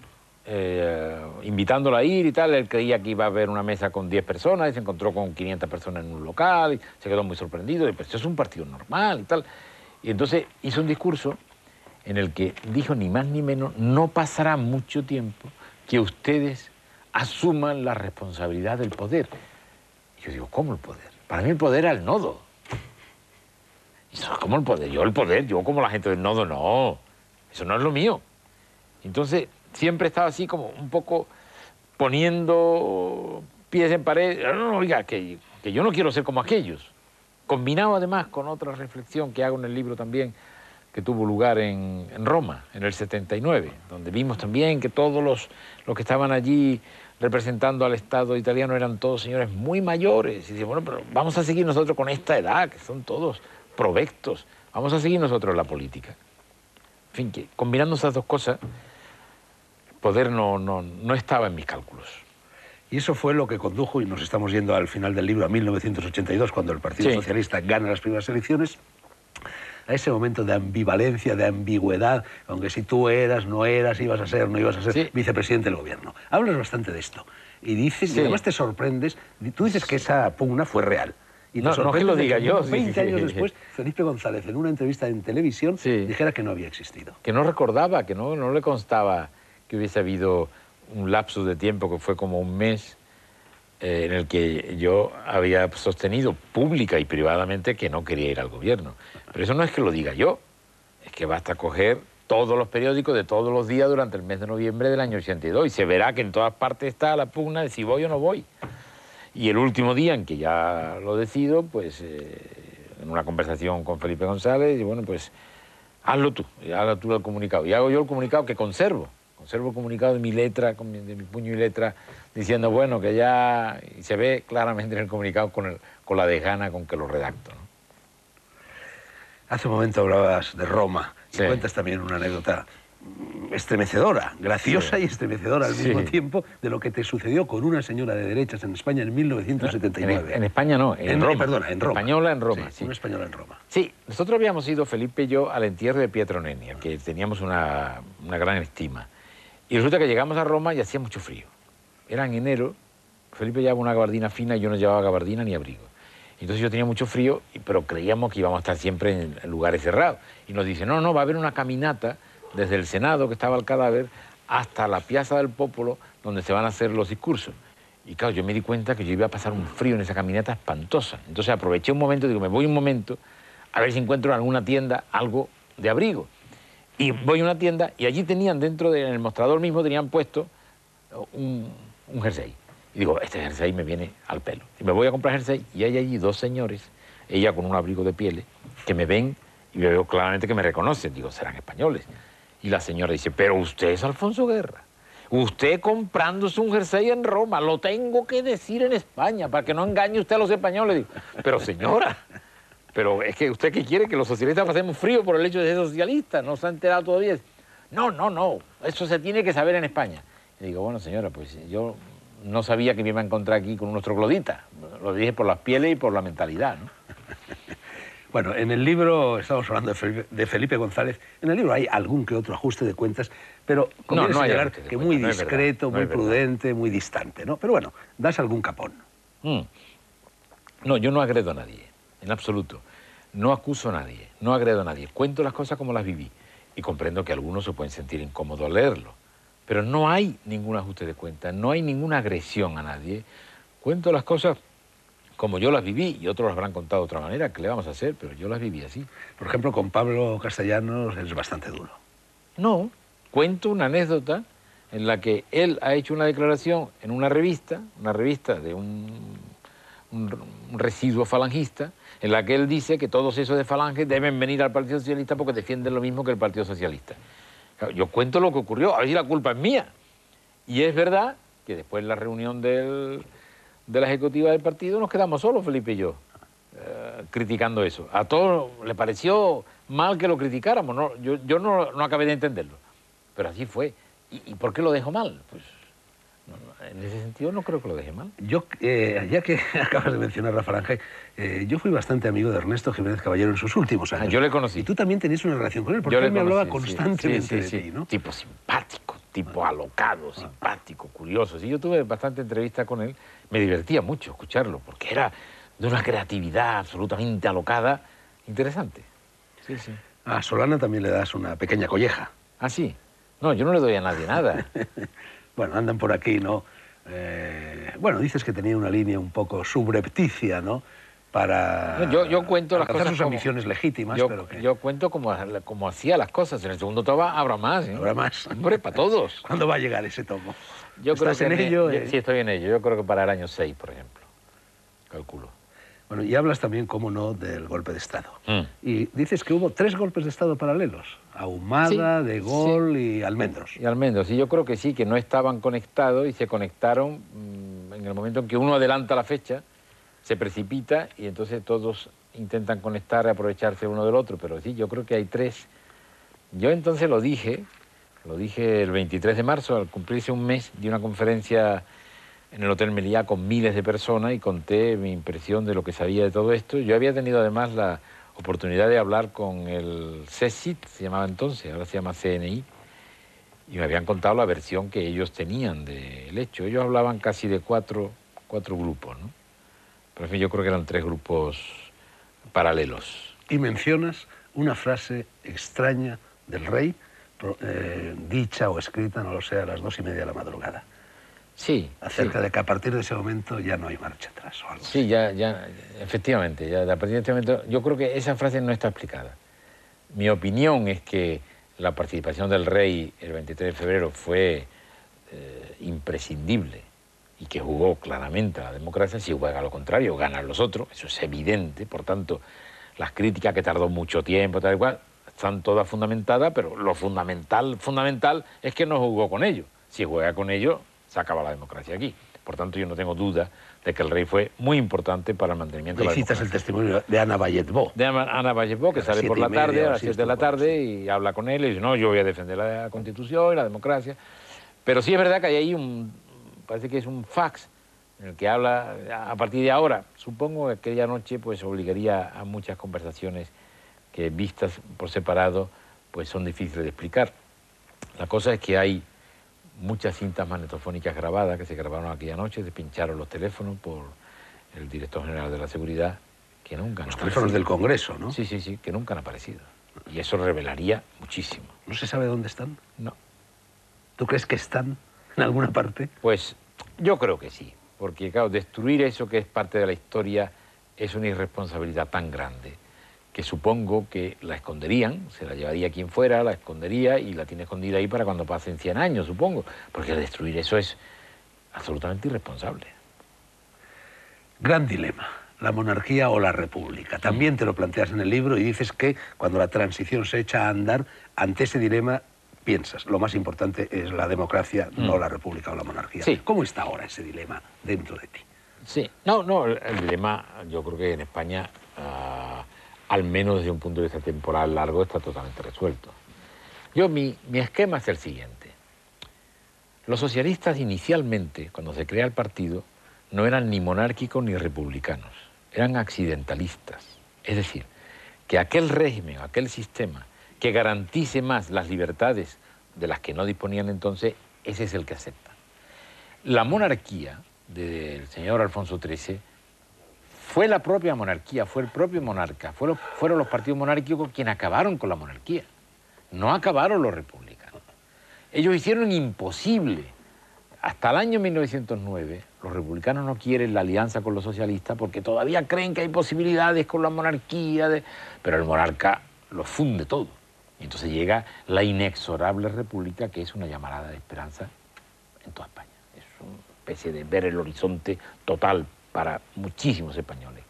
invitándolo a ir y tal, él creía que iba a haber una mesa con 10 personas y se encontró con 500 personas en un local y se quedó muy sorprendido, y pues eso es un partido normal y tal. Y entonces hizo un discurso en el que dijo ni más ni menos, no pasará mucho tiempo que ustedes asuman la responsabilidad del poder. Y yo digo, ¿cómo el poder? Para mí el poder era el nodo. Y yo, ¿cómo el poder? Yo como la gente del nodo, no, eso no es lo mío. Entonces siempre estaba así como un poco poniendo pies en pared. No, oiga, que yo no quiero ser como aquellos. Combinado además con otra reflexión que hago en el libro también, que tuvo lugar en Roma, en el 79, donde vimos también que todos los que estaban allí representando al Estado italiano eran todos señores muy mayores. Y dice, bueno, pero vamos a seguir nosotros con esta edad, que son todos provectos. Vamos a seguir nosotros la política. En fin, que combinando esas dos cosas, poder no estaba en mis cálculos. Y eso fue lo que condujo, y nos estamos yendo al final del libro, a 1982, cuando el Partido Socialista gana las primeras elecciones, a ese momento de ambivalencia, de ambigüedad, aunque si tú eras, no eras, ibas a ser, no ibas a ser vicepresidente del gobierno. Hablas bastante de esto. Y dices, y además te sorprendes, tú dices que esa pugna fue real. Y no que lo diga yo. 20 años después, Felipe González, en una entrevista en televisión, dijera que no había existido. Que no recordaba, que no le constaba que hubiese habido un lapso de tiempo que fue como un mes en el que yo había sostenido pública y privadamente que no quería ir al gobierno. Pero eso no es que lo diga yo, es que basta coger todos los periódicos de todos los días durante el mes de noviembre del año 82 y se verá que en todas partes está la pugna de si voy o no voy. Y el último día en que ya lo decido, pues en una conversación con Felipe González, y bueno, pues hazlo tú el comunicado. Y hago yo el comunicado que conservo el comunicado de mi letra, de mi puño y letra, diciendo, bueno, que ya... Y se ve claramente en el comunicado con la desgana con que lo redacto, ¿no? Hace un momento hablabas de Roma y Sí. cuentas también una anécdota estremecedora, graciosa y estremecedora al mismo tiempo, de lo que te sucedió con una señora de derechas en España en 1979. En España no, en Roma. Perdona, en Roma. Española en Roma, sí. Una española en Roma. Sí, nosotros habíamos ido, Felipe y yo, al entierro de Pietro Nenni, al que teníamos una gran estima. Y resulta que llegamos a Roma y hacía mucho frío. Era en enero, Felipe llevaba una gabardina fina y yo no llevaba gabardina ni abrigo. Entonces yo tenía mucho frío, pero creíamos que íbamos a estar siempre en lugares cerrados. Y nos dice, no, va a haber una caminata desde el Senado, que estaba el cadáver, hasta la Piazza del Popolo, donde se van a hacer los discursos. Y claro, yo me di cuenta que yo iba a pasar un frío en esa caminata espantosa. Entonces aproveché un momento, digo, me voy un momento a ver si encuentro en alguna tienda algo de abrigo. Y voy a una tienda y allí tenían dentro en el mostrador mismo, tenían puesto un jersey. Y digo, este jersey me viene al pelo. Y me voy a comprar jersey y hay allí dos señores, ella con un abrigo de pieles, que me ven y veo claramente que me reconocen. Digo, serán españoles. Y la señora dice, pero usted es Alfonso Guerra. Usted comprándose un jersey en Roma, lo tengo que decir en España para que no engañe usted a los españoles. Digo, pero señora, pero es que usted qué quiere, que los socialistas pasemos frío por el hecho de ser socialistas, no se ha enterado todavía. No, eso se tiene que saber en España. Y digo, bueno señora, pues yo no sabía que me iba a encontrar aquí con unos trogloditas. Lo dije por las pieles y por la mentalidad, ¿no? Bueno, en el libro, estamos hablando de Felipe González, en el libro hay algún que otro ajuste de cuentas, pero conviene señalar que muy discreto, muy prudente, muy distante, ¿no? Pero bueno, das algún capón. No, yo no agredo a nadie, en absoluto. No acuso a nadie, no agredo a nadie. Cuento las cosas como las viví y comprendo que algunos se pueden sentir incómodos al leerlo. Pero no hay ningún ajuste de cuentas, no hay ninguna agresión a nadie. Cuento las cosas como yo las viví, y otros las habrán contado de otra manera, ¿qué le vamos a hacer? Pero yo las viví así. Por ejemplo, con Pablo Castellanos es bastante duro. No, cuento una anécdota en la que él ha hecho una declaración en una revista de un residuo falangista, en la que él dice que todos esos de Falange deben venir al Partido Socialista porque defienden lo mismo que el Partido Socialista. Claro, yo cuento lo que ocurrió, a ver si la culpa es mía. Y es verdad que después de la reunión de la ejecutiva del partido nos quedamos solos, Felipe y yo, criticando eso. A todos le pareció mal que lo criticáramos, ¿no? Yo no acabé de entenderlo, pero así fue. ¿Y por qué lo dejo mal? Pues en ese sentido no creo que lo deje mal. Yo, ya que acabas de mencionar a Falange, yo fui bastante amigo de Ernesto Jiménez Caballero en sus últimos años. Yo le conocí. Y tú también tenías una relación con él, porque él me hablaba constantemente de ti, ¿no? Tipo simpático, tipo alocado, simpático, curioso. Sí, yo tuve bastante entrevista con él. Me divertía mucho escucharlo, porque era de una creatividad absolutamente alocada, interesante. Sí, sí. A Solana también le das una pequeña colleja. ¿Ah, sí? No, yo no le doy a nadie nada. Bueno, andan por aquí, ¿no? Bueno, dices que tenía una línea un poco subrepticia, ¿no? Para yo cuento las alcanzar cosas sus ambiciones legítimas, pero que... Yo cuento como hacía las cosas. En el segundo tomo habrá más, ¿eh? Habrá más. Hombre, para todos. ¿Cuándo va a llegar ese tomo? Yo creo ¿Estás que en ello? Sí, estoy en ello. Yo creo que para el año 6, por ejemplo. Calculo. Bueno, y hablas también, cómo no, del golpe de Estado. Y dices que hubo 3 golpes de Estado paralelos. Ahumada, Sí, De Gaulle y Almendros. Y Almendros, y yo creo que sí, que no estaban conectados y se conectaron en el momento en que uno adelanta la fecha, se precipita y entonces todos intentan conectar y aprovecharse uno del otro. Pero sí, yo creo que hay 3. Yo entonces lo dije el 23 de marzo, al cumplirse un mes, di una conferencia en el Hotel Meliá con miles de personas y conté mi impresión de lo que sabía de todo esto. Yo había tenido además la oportunidad de hablar con el CSIC, se llamaba entonces, ahora se llama CNI, y me habían contado la versión que ellos tenían del hecho. Ellos hablaban casi de cuatro grupos, ¿no? Pero en fin, yo creo que eran 3 grupos paralelos. Y mencionas una frase extraña del rey, dicha o escrita, no lo sé, a las 2:30 de la madrugada. Sí. Acerca sí. de que a partir de ese momento ya no hay marcha atrás o algo así. Sí, ya, efectivamente, ya a partir de este momento, yo creo que esa frase no está explicada. Mi opinión es que la participación del rey el 23 de febrero fue imprescindible y que jugó claramente a la democracia, si juega lo contrario, ganan los otros, eso es evidente. Por tanto, las críticas que tardó mucho tiempo, tal y cual, están todas fundamentadas, pero lo fundamental es que no jugó con ellos. Si juega con ellos, se acaba la democracia aquí. Por tanto, yo no tengo duda de que el rey fue muy importante para el mantenimiento de la citas democracia. el testimonio de Ana Balletbó. De Ana Balletbó, que sale por la tarde, a las 7 de la tarde, y habla con él y dice, no, yo voy a defender la Constitución y la democracia. Pero sí es verdad que hay ahí parece que es un fax en el que habla a partir de ahora. Supongo que aquella noche pues obligaría a muchas conversaciones que vistas por separado pues son difíciles de explicar. La cosa es que hay muchas cintas magnetofónicas grabadas que se grabaron aquella noche, se pincharon los teléfonos por el director general de la seguridad, que nunca han Los teléfonos del Congreso, ¿no? Sí, que nunca han aparecido. Y eso revelaría muchísimo. ¿No se sabe dónde están? No. ¿Tú crees que están en alguna parte? Pues yo creo que sí, porque claro, destruir eso que es parte de la historia es una irresponsabilidad tan grande que supongo que la esconderían, se la llevaría quien fuera, la escondería y la tiene escondida ahí para cuando pasen 100 años, supongo, porque destruir eso es absolutamente irresponsable. Gran dilema, la monarquía o la república. También te lo planteas en el libro y dices que cuando la transición se echa a andar, ante ese dilema piensas, lo más importante es la democracia, no la república o la monarquía. Sí. ¿Cómo está ahora ese dilema dentro de ti? Sí, no, el dilema yo creo que en España, al menos desde un punto de vista temporal largo, está totalmente resuelto. Mi esquema es el siguiente. Los socialistas inicialmente, cuando se crea el partido, no eran ni monárquicos ni republicanos, eran accidentalistas. Es decir, que aquel régimen, aquel sistema que garantice más las libertades de las que no disponían entonces, ese es el que aceptan. La monarquía del señor Alfonso XIII fue la propia monarquía, fue el propio monarca, fueron los partidos monárquicos quienes acabaron con la monarquía, no acabaron los republicanos. Ellos hicieron imposible. Hasta el año 1909, los republicanos no quieren la alianza con los socialistas porque todavía creen que hay posibilidades con la monarquía, pero el monarca lo funde todo. Y entonces llega la inexorable república, que es una llamarada de esperanza en toda España. Es una especie de ver el horizonte total para muchísimos españoles.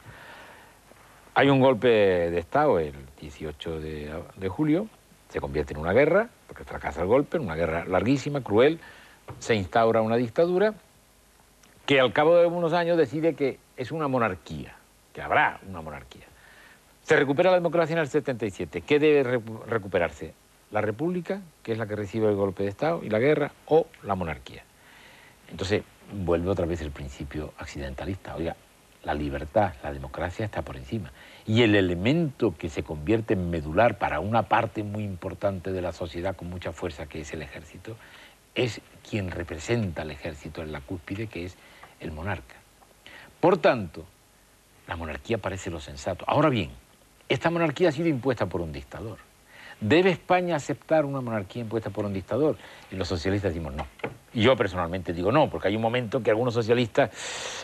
Hay un golpe de Estado el 18 de julio, se convierte en una guerra, porque fracasa el golpe, una guerra larguísima, cruel, se instaura una dictadura que al cabo de unos años decide que es una monarquía, que habrá una monarquía. Se recupera la democracia en el 77. ¿Qué debe recuperarse? ¿La república, que es la que recibe el golpe de Estado y la guerra, o la monarquía? Entonces vuelve otra vez el principio accidentalista. Oiga, la libertad, la democracia está por encima. Y el elemento que se convierte en medular para una parte muy importante de la sociedad con mucha fuerza, que es el ejército, es quien representa al ejército en la cúspide, que es el monarca. Por tanto, la monarquía parece lo sensato. Ahora bien, esta monarquía ha sido impuesta por un dictador. ¿Debe España aceptar una monarquía impuesta por un dictador? Y los socialistas decimos no. Y yo personalmente digo no, porque hay un momento que algunos socialistas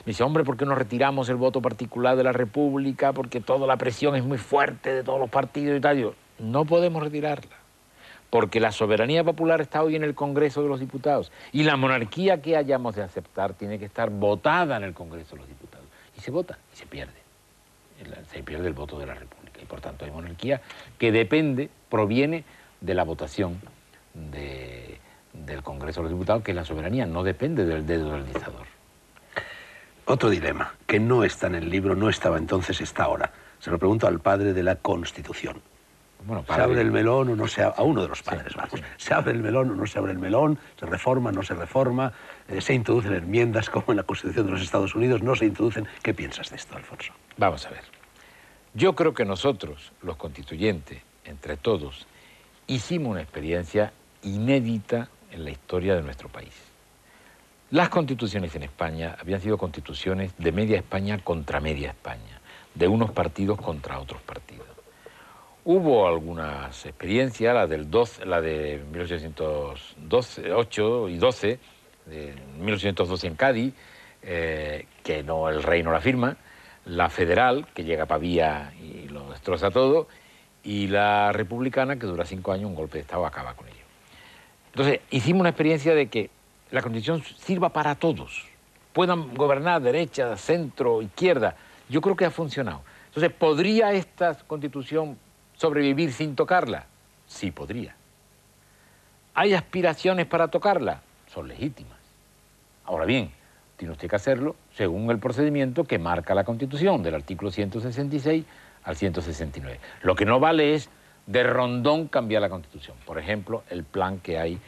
me dicen, hombre, ¿por qué no retiramos el voto particular de la República? Porque toda la presión es muy fuerte de todos los partidos y tal. Yo, no podemos retirarla, porque la soberanía popular está hoy en el Congreso de los Diputados y la monarquía que hayamos de aceptar tiene que estar votada en el Congreso de los Diputados. Y se vota y se pierde. Se pierde el voto de la República y por tanto hay monarquía que proviene de la votación del Congreso de los Diputados, que es la soberanía, no depende del dedo del dictador. Otro dilema, que no está en el libro, no estaba entonces, está ahora. Se lo pregunto al padre de la Constitución. Bueno, ¿Se abre el melón o no se abre? A uno de los padres, Sí, vamos. sí. ¿Se abre el melón o no se abre el melón? ¿Se reforma o no se reforma? ¿Se introducen enmiendas como en la Constitución de los Estados Unidos? ¿No se introducen? ¿Qué piensas de esto, Alfonso? Vamos a ver. Yo creo que nosotros, los constituyentes, entre todos, hicimos una experiencia inédita en la historia de nuestro país. Las constituciones en España habían sido constituciones de media España contra media España, de unos partidos contra otros partidos. Hubo algunas experiencias, la de 1808 y 12, de 1812 en Cádiz, que no, el rey no la firma, la federal, que llega a Pavía y lo destroza todo, y la republicana, que dura 5 años, un golpe de Estado acaba con ello. Entonces, hicimos una experiencia de que la Constitución sirva para todos, puedan gobernar derecha, centro, izquierda. Yo creo que ha funcionado. Entonces, ¿podría esta Constitución sobrevivir sin tocarla? Sí, podría. ¿Hay aspiraciones para tocarla? Son legítimas. Ahora bien, tiene usted que hacerlo según el procedimiento que marca la Constitución, del artículo 166 al 169. Lo que no vale es de rondón cambiar la Constitución. Por ejemplo, el plan que hay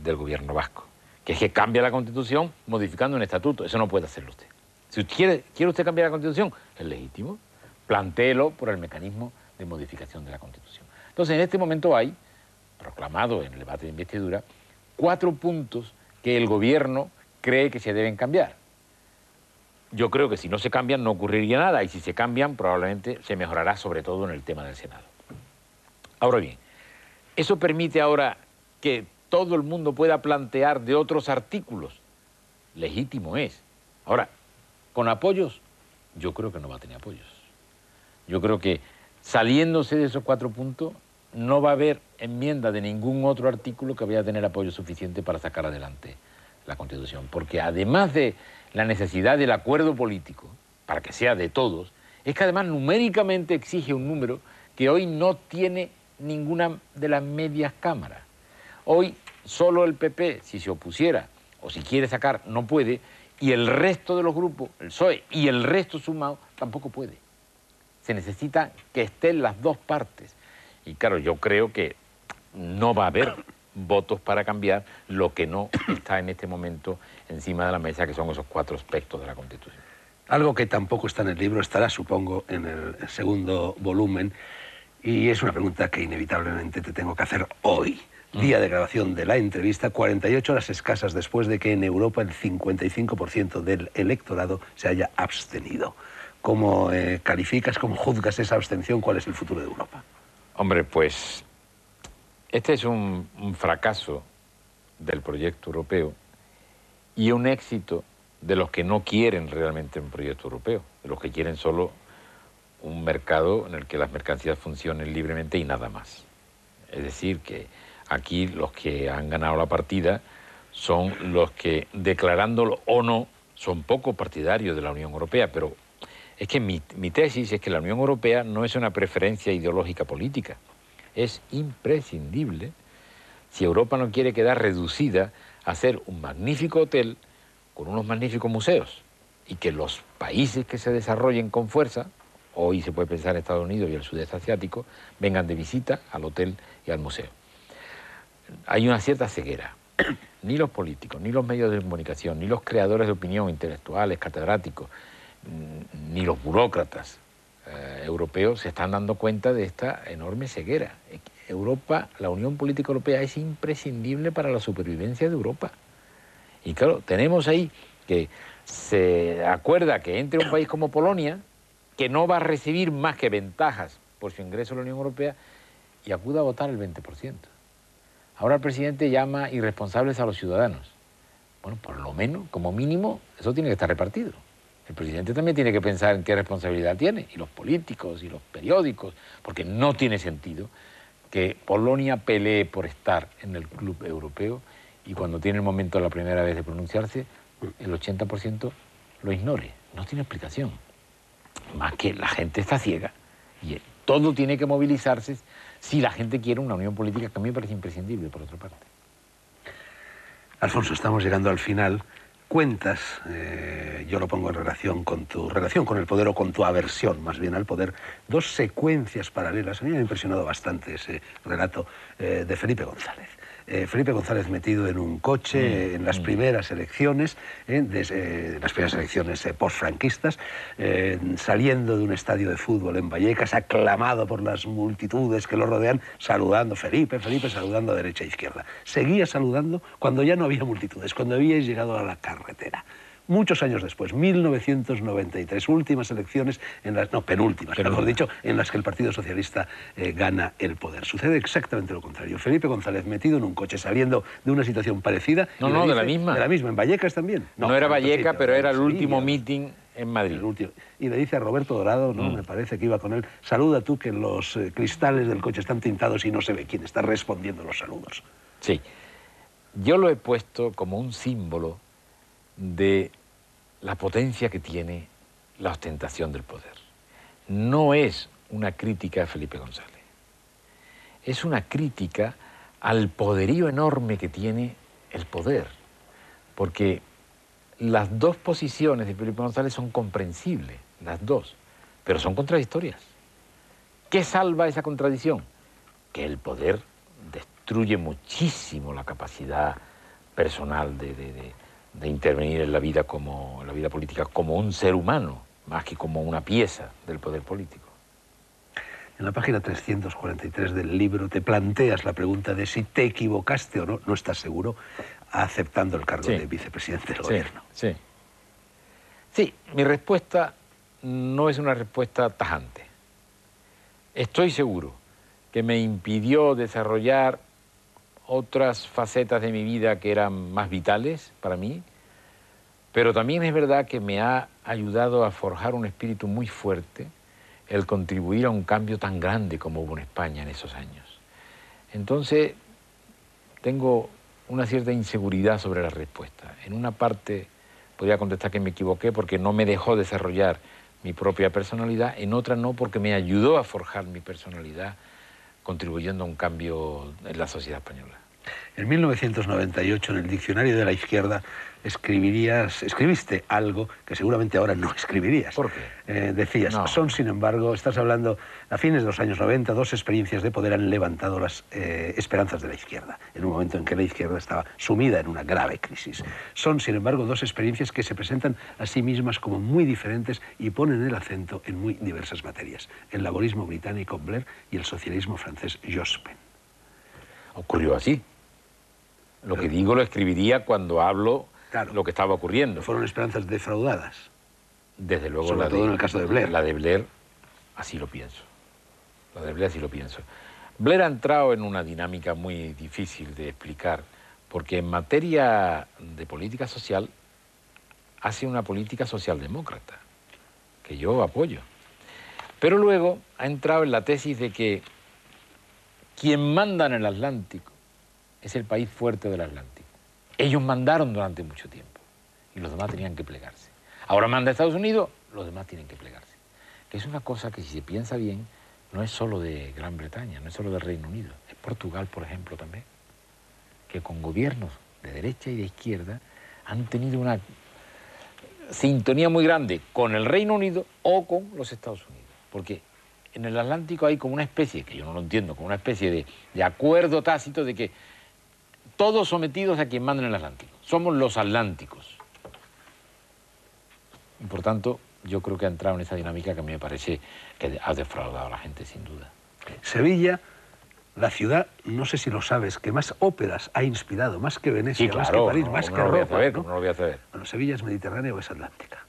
del gobierno vasco, que es que cambia la Constitución modificando un estatuto. Eso no puede hacerlo usted. Si quiere usted cambiar la Constitución, es legítimo. Plantéelo por el mecanismo de modificación de la Constitución. Entonces, en este momento hay, proclamado en el debate de investidura, 4 puntos que el gobierno cree que se deben cambiar. Yo creo que si no se cambian no ocurriría nada, y si se cambian probablemente se mejorará, sobre todo en el tema del Senado. Ahora bien, ¿eso permite ahora que todo el mundo pueda plantear de otros artículos? Legítimo es. Ahora, ¿con apoyos? Yo creo que no va a tener apoyos. Yo creo que saliéndose de esos 4 puntos no va a haber enmienda de ningún otro artículo que vaya a tener apoyo suficiente para sacar adelante la Constitución. Porque además de la necesidad del acuerdo político, para que sea de todos, es que además numéricamente exige un número que hoy no tiene ninguna de las medias cámaras. Hoy solo el PP, si se opusiera o si quiere sacar, no puede, y el resto de los grupos, el PSOE y el resto sumado, tampoco puede. Se necesita que estén las dos partes. Y claro, yo creo que no va a haber votos para cambiar lo que no está en este momento encima de la mesa, que son esos 4 aspectos de la Constitución. Algo que tampoco está en el libro, estará, supongo, en el segundo volumen, y es una pregunta que inevitablemente te tengo que hacer hoy, día de grabación de la entrevista, 48 horas escasas después de que en Europa el 55% del electorado se haya abstenido. ¿Cómo calificas, cómo juzgas esa abstención? ¿Cuál es el futuro de Europa? Hombre, pues este es un fracaso del proyecto europeo y un éxito de los que no quieren realmente un proyecto europeo, de los que quieren solo un mercado en el que las mercancías funcionen libremente y nada más. Es decir, que aquí los que han ganado la partida son los que, declarándolo o no, son poco partidarios de la Unión Europea, pero es que mi tesis es que la Unión Europea no es una preferencia ideológica política. Es imprescindible, si Europa no quiere quedar reducida a ser un magnífico hotel con unos magníficos museos, y que los países que se desarrollen con fuerza, hoy se puede pensar en Estados Unidos y el sudeste asiático, vengan de visita al hotel y al museo. Hay una cierta ceguera. Ni los políticos, ni los medios de comunicación, ni los creadores de opinión, intelectuales, catedráticos, ni los burócratas europeos se están dando cuenta de esta enorme ceguera. Europa, la Unión Política Europea es imprescindible para la supervivencia de Europa. Y claro, tenemos ahí que se acuerda que entre un país como Polonia, que no va a recibir más que ventajas por su ingreso a la Unión Europea, y acuda a votar el 20%. Ahora el presidente llama irresponsables a los ciudadanos. Bueno, por lo menos, como mínimo, eso tiene que estar repartido. El presidente también tiene que pensar en qué responsabilidad tiene, y los políticos, y los periódicos, porque no tiene sentido que Polonia pelee por estar en el club europeo y cuando tiene el momento la primera vez de pronunciarse, el 80% lo ignore. No tiene explicación. Más que la gente está ciega y todo tiene que movilizarse si la gente quiere una unión política, que a mí me parece imprescindible, por otra parte. Alfonso, estamos llegando al final. Cuentas, yo lo pongo en relación con tu relación con el poder, o con tu aversión más bien al poder, 2 secuencias paralelas. A mí me ha impresionado bastante ese relato de Felipe González. Felipe González metido en un coche en las primeras elecciones, las primeras elecciones post-franquistas, saliendo de un estadio de fútbol en Vallecas, aclamado por las multitudes que lo rodean, saludando, Felipe, saludando a derecha e izquierda. Seguía saludando cuando ya no había multitudes, cuando habíais llegado a la carretera. Muchos años después, 1993, últimas elecciones, penúltimas, mejor dicho, en las que el Partido Socialista gana el poder. Sucede exactamente lo contrario. Felipe González metido en un coche, saliendo de una situación parecida. No, de la misma. De la misma, en Vallecas también. No era Vallecas, pero era el último meeting en Madrid. El último. Y le dice a Roberto Dorado, ¿no? Me parece que iba con él, saluda tú que los cristales del coche están tintados y no se ve quién está respondiendo los saludos. Sí. Yo lo he puesto como un símbolo de la potencia que tiene la ostentación del poder. No es una crítica a Felipe González. Es una crítica al poderío enorme que tiene el poder. Porque las dos posiciones de Felipe González son comprensibles, las dos, pero son contradictorias. ¿Qué salva esa contradicción? Que el poder destruye muchísimo la capacidad personal de intervenir en la vida política como un ser humano, más que como una pieza del poder político. En la página 343 del libro te planteas la pregunta de si te equivocaste o no, no estás seguro, aceptando el cargo de vicepresidente del gobierno. Sí. Sí, mi respuesta no es una respuesta tajante. Estoy seguro que me impidió desarrollar otras facetas de mi vida que eran más vitales para mí, pero también es verdad que me ha ayudado a forjar un espíritu muy fuerte el contribuir a un cambio tan grande como hubo en España en esos años. Entonces, tengo una cierta inseguridad sobre la respuesta. En una parte podría contestar que me equivoqué porque no me dejó desarrollar mi propia personalidad, en otra no, porque me ayudó a forjar mi personalidad, contribuyendo a un cambio en la sociedad española. En 1998, en el Diccionario de la Izquierda, escribiste algo que seguramente ahora no escribirías. ¿Por qué? Decías, son sin embargo, estás hablando, a fines de los años 90, dos experiencias de poder han levantado las esperanzas de la izquierda, en un momento en que la izquierda estaba sumida en una grave crisis. Son sin embargo dos experiencias que se presentan a sí mismas como muy diferentes y ponen el acento en muy diversas materias. El laborismo británico Blair y el socialismo francés Jospin. Ocurrió así. Lo que digo lo escribiría cuando hablo lo que estaba ocurriendo. Fueron esperanzas defraudadas. Desde luego, sobre todo en el caso de Blair. La de Blair, así lo pienso. La de Blair, así lo pienso. Blair ha entrado en una dinámica muy difícil de explicar, porque en materia de política social hace una política socialdemócrata, que yo apoyo. Pero luego ha entrado en la tesis de que quien manda en el Atlántico es el país fuerte del Atlántico. Ellos mandaron durante mucho tiempo y los demás tenían que plegarse. Ahora manda Estados Unidos, los demás tienen que plegarse. Que es una cosa que, si se piensa bien, no es solo de Gran Bretaña, no es solo del Reino Unido. Es Portugal, por ejemplo, también, que con gobiernos de derecha y de izquierda han tenido una sintonía muy grande con el Reino Unido o con los Estados Unidos. Porque en el Atlántico hay como una especie, que yo no lo entiendo, como una especie de acuerdo tácito de que todos sometidos a quien manda en el Atlántico. Somos los atlánticos. Y por tanto, yo creo que ha entrado en esa dinámica que a mí me parece que ha defraudado a la gente, sin duda. Sevilla, la ciudad, no sé si lo sabes, que más óperas ha inspirado, más que Venecia, Sí, claro, más que París, más que Roma. ¿no? No lo voy a saber. Bueno, ¿Sevilla es mediterránea o es atlántica?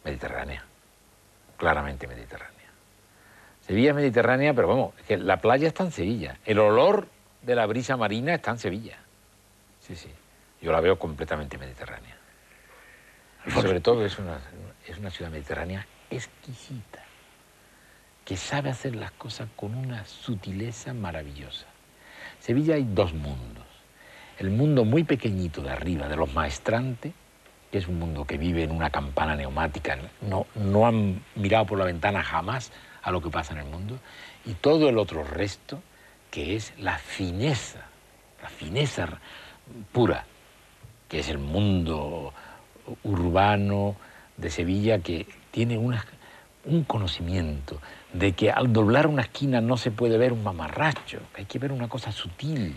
Mediterránea. Claramente mediterránea. Sevilla es mediterránea, pero vamos, es que la playa está en Sevilla. El olor de la brisa marina está en Sevilla. Sí, sí. Yo la veo completamente mediterránea. Y sobre todo es una ciudad mediterránea exquisita, que sabe hacer las cosas con una sutileza maravillosa. Sevilla hay dos mundos. El mundo muy pequeñito de arriba, de los maestrantes, que es un mundo que vive en una campana neumática, no han mirado por la ventana jamás a lo que pasa en el mundo, y todo el otro resto, que es la fineza pura, que es el mundo urbano de Sevilla, que tiene un conocimiento de que al doblar una esquina no se puede ver un mamarracho, que hay que ver una cosa sutil.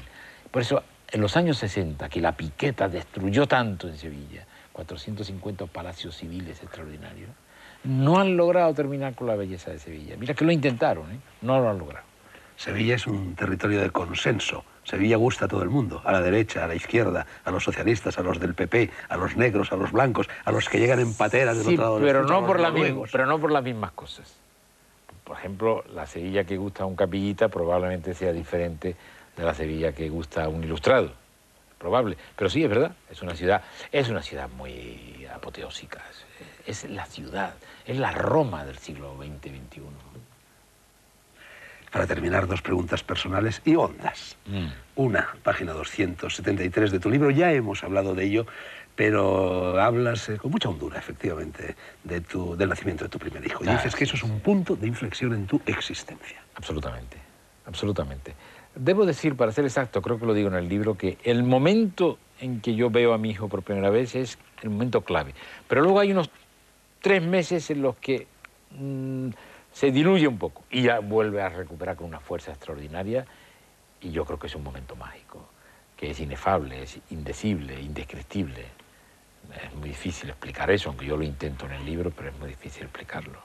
Por eso, en los años 60, que la piqueta destruyó tanto en Sevilla, 450 palacios civiles extraordinarios, no han logrado terminar con la belleza de Sevilla. Mira que lo intentaron, no lo han logrado. Sevilla es un territorio de consenso. Sevilla gusta a todo el mundo, a la derecha, a la izquierda, a los socialistas, a los del PP, a los negros, a los blancos, a los que llegan en pateras del otro lado del pero no por las mismas cosas. Por ejemplo, la Sevilla que gusta a un capillita probablemente sea diferente de la Sevilla que gusta a un ilustrado. probable. Pero sí, es verdad, es una ciudad muy apoteósica. Es la ciudad, es la Roma del siglo XX-XXI. Para terminar, 2 preguntas personales y hondas. Una, página 273 de tu libro, ya hemos hablado de ello, pero hablas con mucha hondura, efectivamente, del nacimiento de tu primer hijo. Y dices que eso es un punto de inflexión en tu existencia. Absolutamente, absolutamente. Debo decir, para ser exacto, creo que lo digo en el libro, que el momento en que yo veo a mi hijo por primera vez es el momento clave. Pero luego hay unos 3 meses en los que se diluye un poco y ya vuelve a recuperar con una fuerza extraordinaria, y yo creo que es un momento mágico, que es inefable, es indecible, indescriptible. Es muy difícil explicar eso, aunque yo lo intento en el libro, pero es muy difícil explicarlo.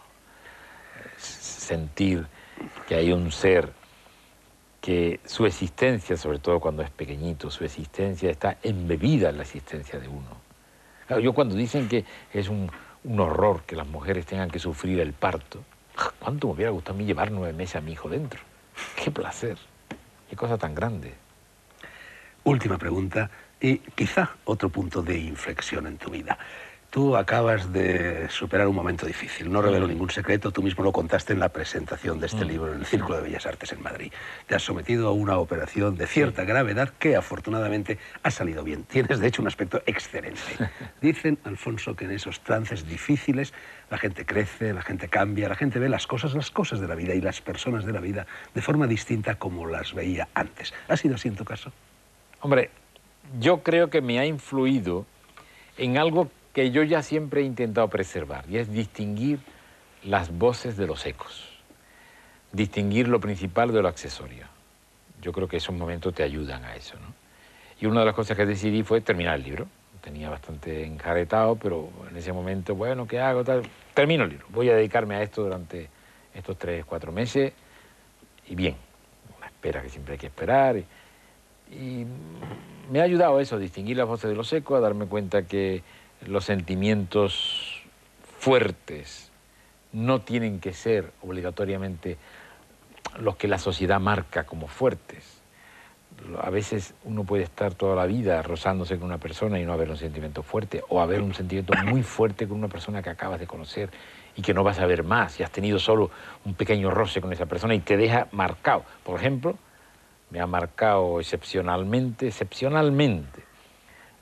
Sentir que hay un ser que su existencia, sobre todo cuando es pequeñito, su existencia está embebida en la existencia de uno. Claro, yo cuando dicen que es un horror que las mujeres tengan que sufrir el parto, ¿cuánto me hubiera gustado a mí llevar 9 meses a mi hijo dentro? ¡Qué placer! ¡Qué cosa tan grande! Última pregunta, y quizá otro punto de inflexión en tu vida. Tú acabas de superar un momento difícil, no revelo ningún secreto, tú mismo lo contaste en la presentación de este libro en el Círculo de Bellas Artes en Madrid. Te has sometido a una operación de cierta gravedad que afortunadamente ha salido bien. Tienes de hecho un aspecto excelente. Dicen, Alfonso, que en esos trances difíciles la gente crece, la gente cambia, la gente ve las cosas de la vida y las personas de la vida de forma distinta como las veía antes. ¿Ha sido así en tu caso? Hombre, yo creo que me ha influido en algo que yo ya siempre he intentado preservar, y es distinguir las voces de los ecos, distinguir lo principal de lo accesorio. Yo creo que esos momentos te ayudan a eso, ¿no? Y una de las cosas que decidí fue terminar el libro. Tenía bastante enjaretado, pero en ese momento, bueno, ¿qué hago? Termino el libro. Voy a dedicarme a esto durante estos 3, 4 meses, y bien, una espera que siempre hay que esperar. Y me ha ayudado eso, a distinguir las voces de los ecos, a darme cuenta que los sentimientos fuertes no tienen que ser obligatoriamente los que la sociedad marca como fuertes. A veces uno puede estar toda la vida rozándose con una persona y no haber un sentimiento fuerte, o haber un sentimiento muy fuerte con una persona que acabas de conocer y que no vas a ver más, y has tenido solo un pequeño roce con esa persona y te deja marcado. Por ejemplo, me ha marcado excepcionalmente,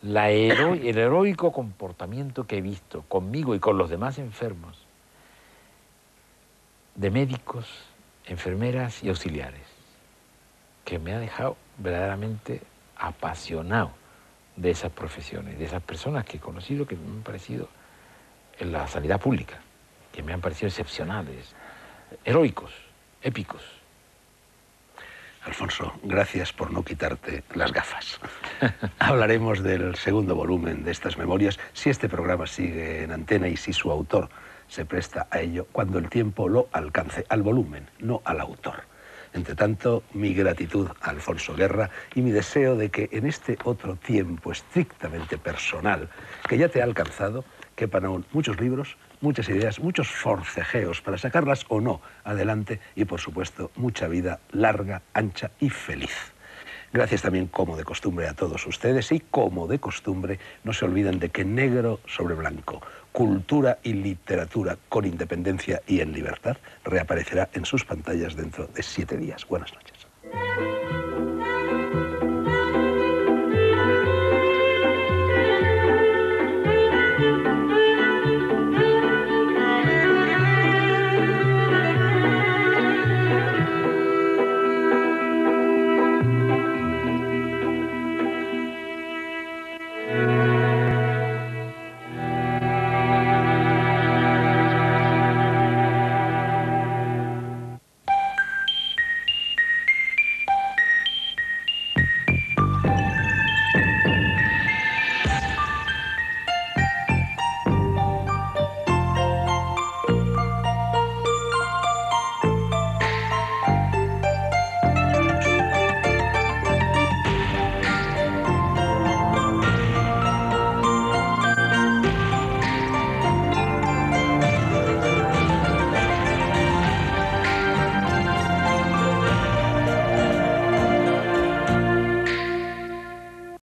el heroico comportamiento que he visto conmigo y con los demás enfermos, de médicos, enfermeras y auxiliares, que me ha dejado verdaderamente apasionado de esas profesiones, de esas personas que he conocido, que me han parecido en la sanidad pública, que me han parecido excepcionales, heroicos, épicos. Alfonso, gracias por no quitarte las gafas. Hablaremos del segundo volumen de estas memorias, si este programa sigue en antena y si su autor se presta a ello, cuando el tiempo lo alcance, al volumen, no al autor. Entre tanto, mi gratitud a Alfonso Guerra y mi deseo de que en este otro tiempo estrictamente personal que ya te ha alcanzado, quepan aún muchos libros, muchas ideas, muchos forcejeos para sacarlas o no adelante y, por supuesto, mucha vida larga, ancha y feliz. Gracias también, como de costumbre, a todos ustedes y, como de costumbre, no se olviden de que negro sobre blanco, cultura y literatura con independencia y en libertad, reaparecerá en sus pantallas dentro de 7 días. Buenas noches.